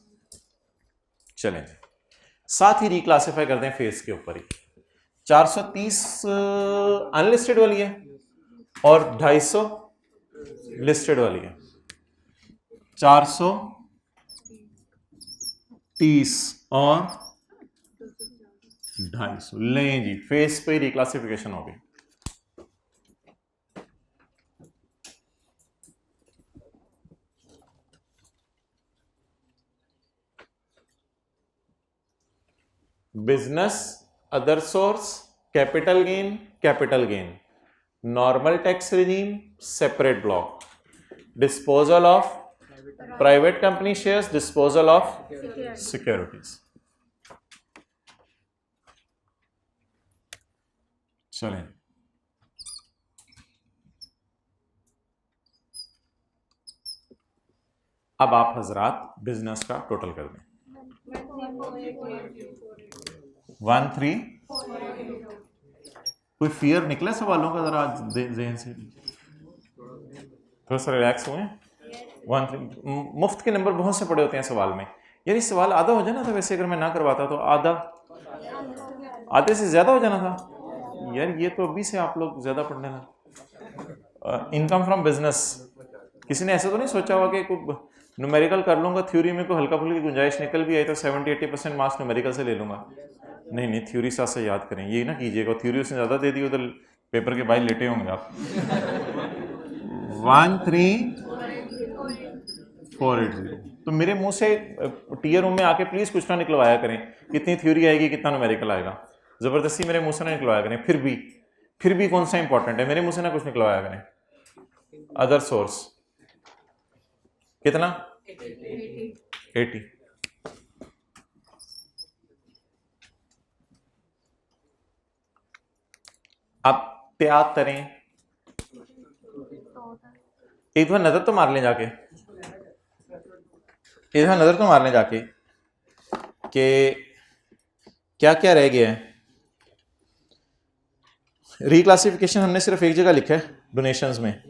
चलें, साथ ही रिक्लासिफाई करते हैं फेस के ऊपर ही। 430 अनलिस्टेड वाली है और 250 लिस्टेड वाली है। 430 और 250 लें जी, फेस पे रिक्लासिफिकेशन हो गई। Business other source, capital gain, normal tax regime, separate block, disposal of private company shares, disposal of securities. चलें, अब आप हजरात बिजनेस का टोटल कर दें। 13। कोई फियर निकला सवालों का? जरा ज़हन से थोड़ा सा रिलैक्स हुए। 13 मुफ्त के नंबर बहुत से पड़े होते हैं सवाल में। यार ये सवाल आधा हो जाना था वैसे, अगर मैं ना करवाता तो आधे से ज्यादा हो जाना था। यार ये तो अभी से आप लोग ज्यादा पढ़ने लगे। इनकम फ्रॉम बिजनेस, किसी ने ऐसा तो नहीं सोचा हुआ कि कोई न्यूमेरिकल कर लूंगा, थ्योरी में कोई हल्का फुल्की गुंजाइश निकल भी आई तो 70-80% मार्क्स न्यूमेरिकल से ले लूंगा। नहीं नहीं, थ्योरी साथ से याद करें, ये ना कीजिएगा थ्योरी उसने ज़्यादा दे दी, उधर पेपर के बाहर लेटे होंगे आप। 13480। तो मेरे मुंह से टीयर रूम में आके प्लीज़ कुछ ना निकलवाया करें, कितनी थ्योरी आएगी कितना न्यूमेरिकल आएगा, ज़बरदस्ती मेरे मुंह से ना निकलवाया करें। फिर भी कौन सा इंपॉर्टेंट है, मेरे मुंह से ना कुछ निकलवाया करें। अदर सोर्स कितना 80। आप त्याग करें, एक बार नजर तो मार लें जाके, एक बार नजर तो मार लें जाके कि क्या क्या रह गया है। रिक्लासिफिकेशन हमने सिर्फ एक जगह लिखा है, डोनेशंस में।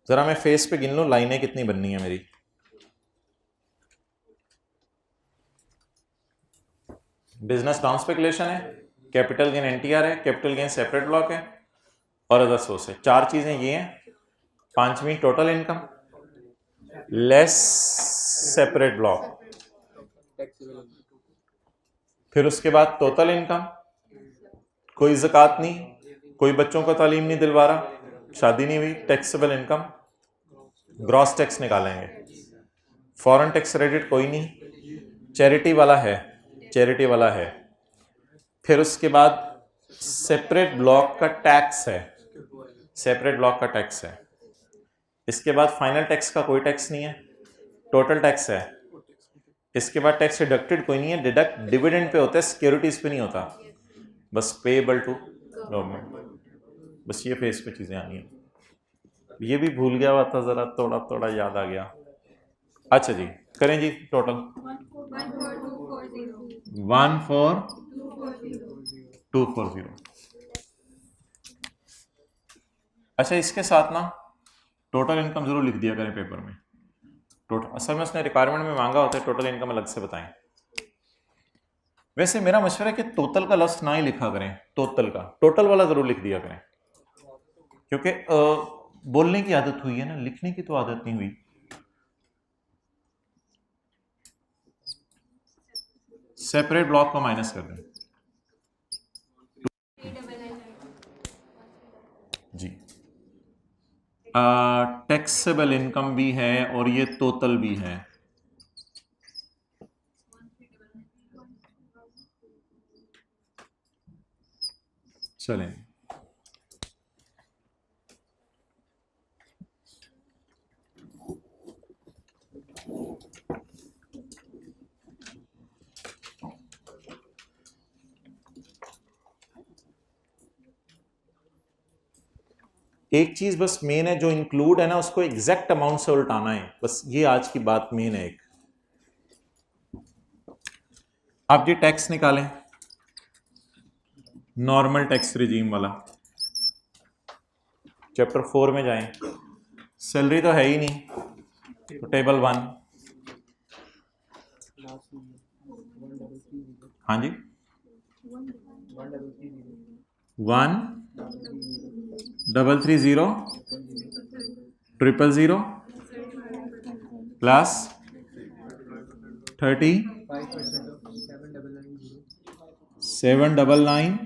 जरा मैं फेस पे गिन लूं लाइनें कितनी बननी है मेरी। बिजनेस डाउन स्पेकुलेशन है, कैपिटल गेन एनटीआर है, कैपिटल गेन सेपरेट ब्लॉक है और अदर सोर्स है। 4 चीजें ये हैं। 5वीं total income less separate block, फिर उसके बाद टोटल इनकम, कोई ज़कात नहीं, कोई बच्चों को तालीम नहीं दिलवा रहा, शादी नहीं हुई, टैक्सेबल इनकम, ग्रॉस टैक्स निकालेंगे, फॉरेन टैक्स क्रेडिट कोई नहीं, चैरिटी वाला है, चैरिटी वाला है, फिर उसके बाद सेपरेट ब्लॉक का टैक्स है, सेपरेट ब्लॉक का टैक्स है, इसके बाद फाइनल टैक्स का कोई टैक्स नहीं है, टोटल टैक्स है, इसके बाद टैक्स डिडक्टेड कोई नहीं है, डिडक्ट डिविडेंड पे होता है, सिक्योरिटीज पे नहीं होता, बस पेएबल टू गवर्नमेंट। बस ये फेस पे चीजें आनी है। ये भी भूल गया हुआ था, जरा थोड़ा थोड़ा याद आ गया। अच्छा जी, करें जी टोटल 14240। अच्छा, इसके साथ ना टोटल इनकम जरूर लिख दिया करें पेपर में। टोटल असल में उसने रिक्वायरमेंट में मांगा होता है, टोटल इनकम अलग से बताएं। वैसे मेरा मशवरा है कि टोटल का लफ्ज ना ही लिखा करें, टोटल का, टोटल वाला जरूर लिख दिया करें, क्योंकि बोलने की आदत हुई है ना, लिखने की तो आदत नहीं हुई। सेपरेट ब्लॉक को माइनस कर दें जी। टैक्सेबल इनकम भी है और ये टोटल भी है। चलें, एक चीज बस मेन है, जो इंक्लूड है ना उसको एग्जैक्ट अमाउंट से उल्टाना है, बस ये आज की बात मेन है। एक आप ये टैक्स निकालें, नॉर्मल टैक्स रिजीम वाला, चैप्टर 4 में जाएं, सैलरी तो है ही नहीं, तो टेबल 1, हाँ जी, 1330 प्लस 30 799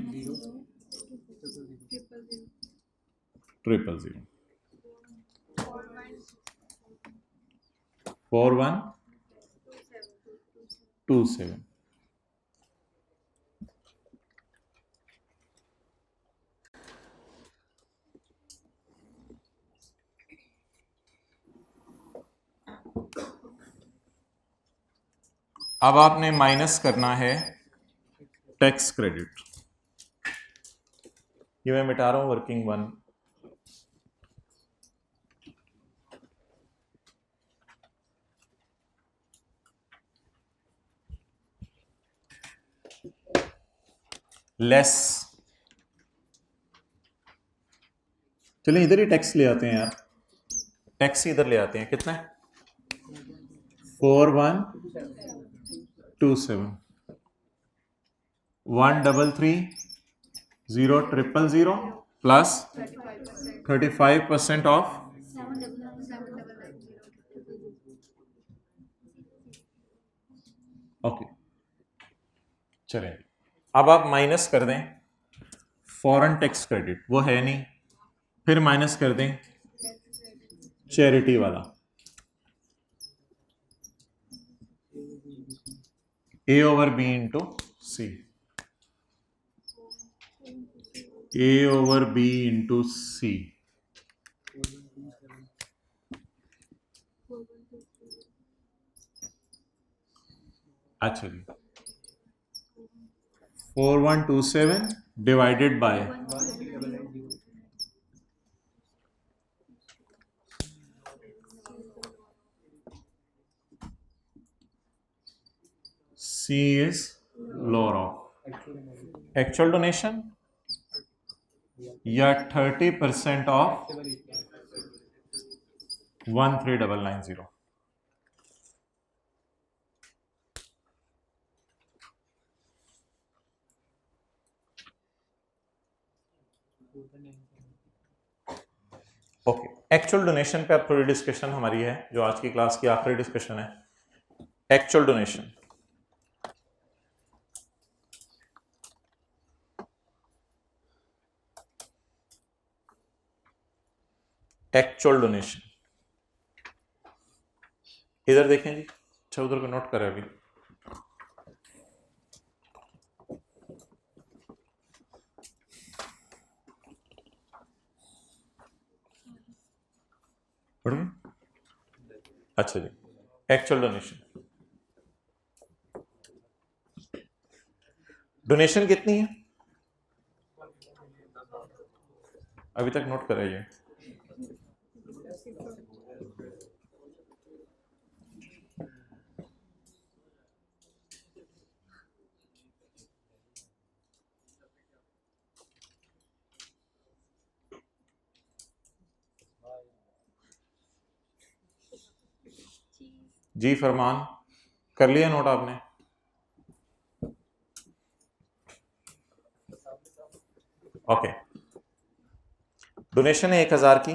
000 4127। अब आपने माइनस करना है टैक्स क्रेडिट। ये मैं मिटा रहा हूं वर्किंग 1। लेस, चलिए इधर ही टैक्स ले आते हैं यार, टैक्स इधर ले आते हैं। कितना है? 4127 1330 प्लस 35% ऑफ 799 ओके। चलें, अब आप माइनस कर दें फॉरेन टैक्स क्रेडिट, वो है नहीं, फिर माइनस कर दें चैरिटी वाला, ए ओवर बी इंटू सी, ए ओवर बी इंटू सी। अच्छा जी, 4127 divided by C is lower of actual donation या 30% ऑफ 13990। ओके, एक्चुअल डोनेशन पे अब थोड़ी डिस्कशन हमारी है, जो आज की क्लास की आखिरी डिस्कशन है। एक्चुअल डोनेशन, एक्चुअल डोनेशन इधर देखें जी, अच्छा उधर को नोट करें अभी। पढ़ गए? अच्छा जी, एक्चुअल डोनेशन, डोनेशन कितनी है अभी तक नोट कराइए। जी फरमान, कर लिया नोट आपने? ओके, डोनेशन है 1000 की,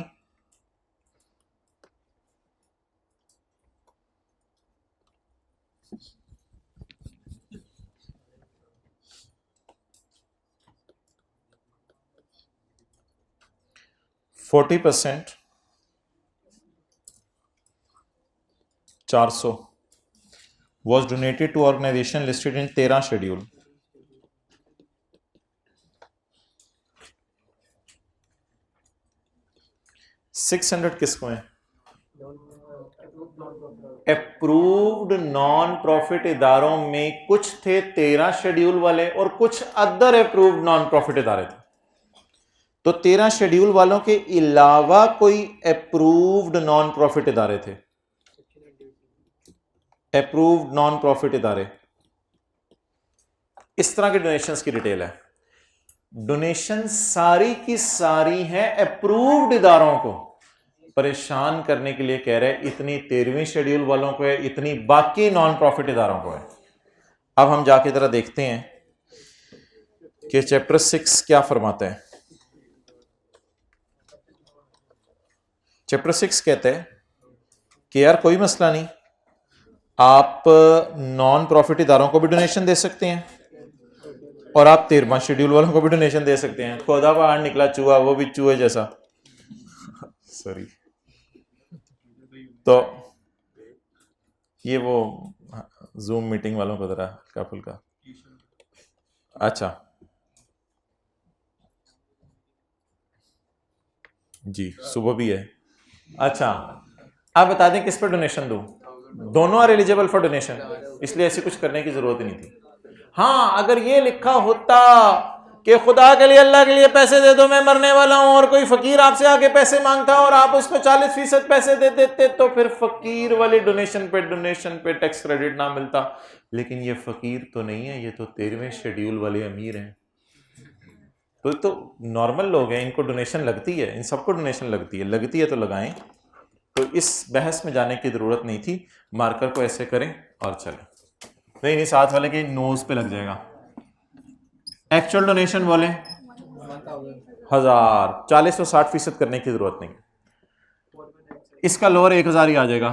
%40 400 was donated to organization listed in 13 schedule. 600 किसको है? अप्रूव्ड नॉन प्रॉफिट इदारों में कुछ थे 13 शेड्यूल वाले और कुछ अदर अप्रूव्ड नॉन प्रॉफिट इदारे थे। तो 13 शेड्यूल वालों के अलावा कोई अप्रूव्ड नॉन प्रॉफिट इदारे थे, अप्रूव्ड नॉन प्रॉफिट इदारे। इस तरह के डोनेशंस की डिटेल है। डोनेशन सारी की सारी है अप्रूव्ड इदारों को परेशान करने के लिए कह रहे हैं, इतनी 13वीं शेड्यूल वालों को है, इतनी बाकी नॉन प्रॉफिट इदारों को है। अब हम जाके जरा देखते हैं कि चैप्टर 6 क्या फरमाता है। चैप्टर 6 कहते हैं कि यार कोई मसला नहीं, आप नॉन प्रॉफिट इदारों को भी डोनेशन दे सकते हैं और आप 13वां शेड्यूल वालों को भी डोनेशन दे सकते हैं। खुदा बाहर निकला चूहा, वो भी चूहे जैसा, सॉरी। तो ये वो जूम मीटिंग वालों को जरा हल्का फुल्का, अच्छा जी सुबह भी है। अच्छा, आप बता दें किस पर डोनेशन दूं? दोनों आर एलिजिबल फॉर डोनेशन, इसलिए ऐसी कुछ करने की जरूरत ही नहीं थी। हाँ, अगर ये लिखा होता कि खुदा के लिए, अल्लाह के लिए पैसे दे दो, मैं मरने वाला हूं, और कोई फकीर आपसे आके पैसे मांगता और आप उसको 40% पैसे दे देते, तो फिर फकीर वाली डोनेशन पे टैक्स क्रेडिट ना मिलता। लेकिन ये फकीर तो नहीं है, ये तो 13वें शेड्यूल वाले अमीर हैं, तो नॉर्मल लोग हैं, इनको डोनेशन लगती है, इन सबको डोनेशन लगती है तो लगाएं। तो इस बहस में जाने की जरूरत नहीं थी। मार्कर को ऐसे करें और चलें। नहीं, साथ वाले के नोज पे लग जाएगा। एक्चुअल डोनेशन बोले 1000, 40 और 60% करने की जरूरत नहीं, इसका लोअर 1000 ही आ जाएगा,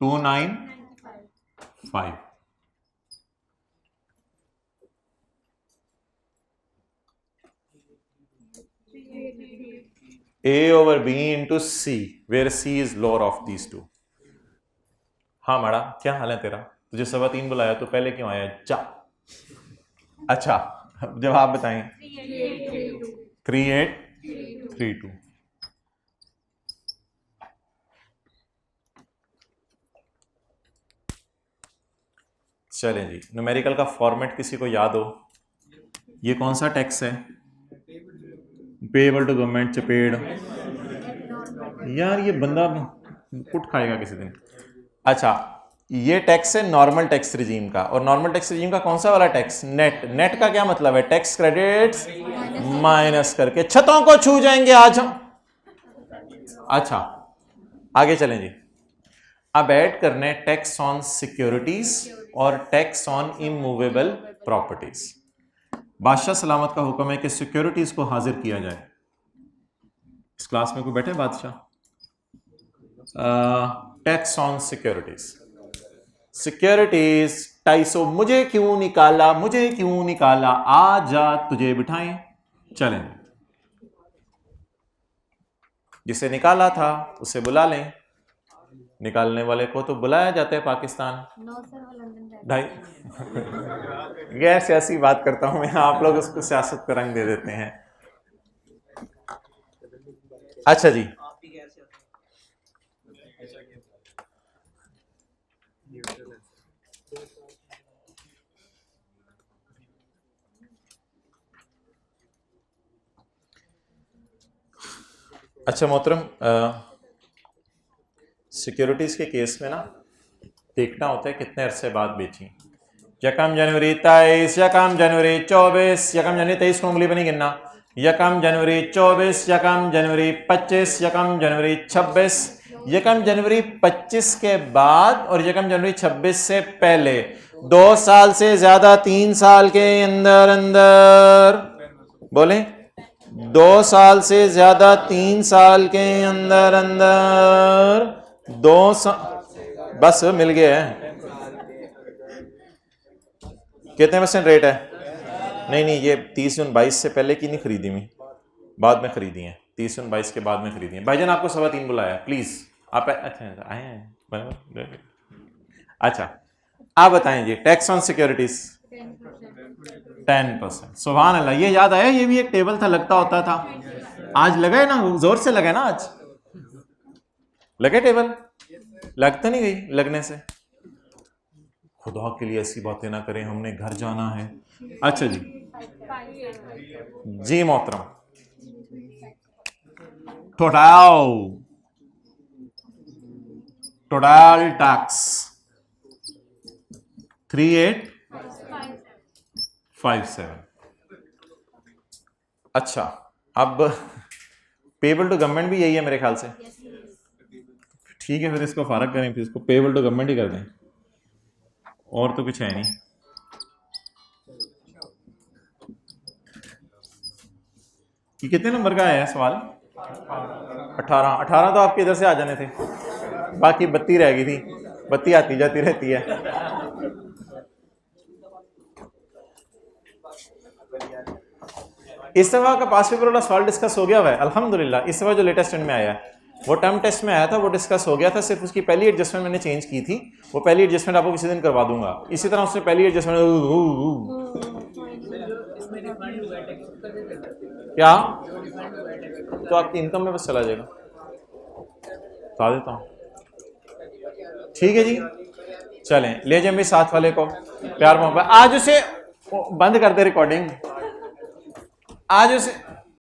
2995। 5। A over B into C, where C is lower of these two। हाँ माड़ा, क्या हाल है तेरा? तुझे 3:15 बुलाया तो पहले क्यों आया? जा। अच्छा, जवाब बताएं। 3832। चलें जी, न्यूमेरिकल का फॉर्मेट किसी को याद हो? ये कौन सा टैक्स है? पेएबल टू गवर्नमेंट चपेड़। यार ये बंदा कुट खाएगा किसी दिन। अच्छा, ये टैक्स है नॉर्मल टैक्स रिजीम का, और नॉर्मल टैक्स रिजीम का कौन सा वाला टैक्स? नेट। नेट का क्या मतलब है? टैक्स क्रेडिट्स माइनस करके छतों को छू जाएंगे आज हम। अच्छा, आगे चलें जी। अब ऐड करने टैक्स ऑन सिक्योरिटीज और टैक्स ऑन इमूवेबल प्रॉपर्टीज। बादशाह सलामत का हुक्म है कि सिक्योरिटीज को हाजिर किया जाए। इस क्लास में कोई बैठे बादशाह? Tax on securities. सिक्योरिटीज 250। मुझे क्यों निकाला, मुझे क्यों निकाला? आ जा तुझे बिठाएं। चलें, जिसे निकाला था उसे बुला लें। निकालने वाले को तो बुलाया जाता है पाकिस्तान। ढाई गैर सियासी बात करता हूं मैं, आप लोग उसको सियासत का रंग दे देते हैं। अच्छा जी, अच्छा मोहतरम, सिक्योरिटीज के केस में ना देखना होता है कितने अरसे बाद बेची। यकम जनवरी 23, यकम जनवरी 24, यकम जनवरी 23 को उंगली पर नहीं गिनना, यकम जनवरी 24, यकम जनवरी 25, यकम जनवरी 26, यकम जनवरी 25 के बाद और यकम जनवरी 26 से पहले 2 साल से ज्यादा 3 साल के अंदर अंदर बोले 2 साल से ज्यादा 3 साल के अंदर अंदर 2 साल बस मिल गया है। कितने % रेट है? नहीं ये 30 जून 22 से पहले की नहीं खरीदी मैं, बाद में खरीदी है। 30 जून 22 के बाद में खरीदी है। भाईजान आपको 3:15 बुलाया, प्लीज आप। अच्छा आए हैं। अच्छा आप बताएं जी, टैक्स ऑन सिक्योरिटीज 10%। सुभान अल्लाह, ये याद आया, ये भी एक टेबल था, लगता होता था। आज लगा ना, जोर से लगा ना, आज लगे टेबल? लग तो नहीं गई लगने से? खुदा के लिए ऐसी बातें ना करें, हमने घर जाना है। अच्छा जी, जी मोहतरम, टोटल टैक्स 3857। अच्छा, अब पेबल टू गवर्नमेंट भी यही है मेरे ख्याल से। ठीक है, फिर इसको फारग करें, फिर इसको पेबल टू गवर्नमेंट ही कर दें, और तो कुछ है नहीं। ये कितने नंबर का है सवाल? 18 तो आपके इधर से आ जाने थे, बाकी 32 रह गई थी। 32 आती जाती रहती है। इस दफा का पास पेपर वाला सवाल डिस्कस हो गया हुआ है अल्हम्दुलिल्लाह। इस दफा जो लेटेस्ट में आया है वो टर्म टेस्ट में आया था, वो डिस्कस हो गया था। सिर्फ उसकी पहली एडजस्टमेंट मैंने चेंज की थी। वो पहली एडजस्टमेंट आपको किसी दिन करवा दूंगा। इसी तरह उसने पहली एडजस्टमेंट क्या तो आपकी इनकम में बस चला जाएगा, बता देता हूँ। ठीक है जी, चलें ले जाए मेरे साथ वाले को प्यार मोहब्बत। आज उसे बंद कर दे रिकॉर्डिंग, आज उसे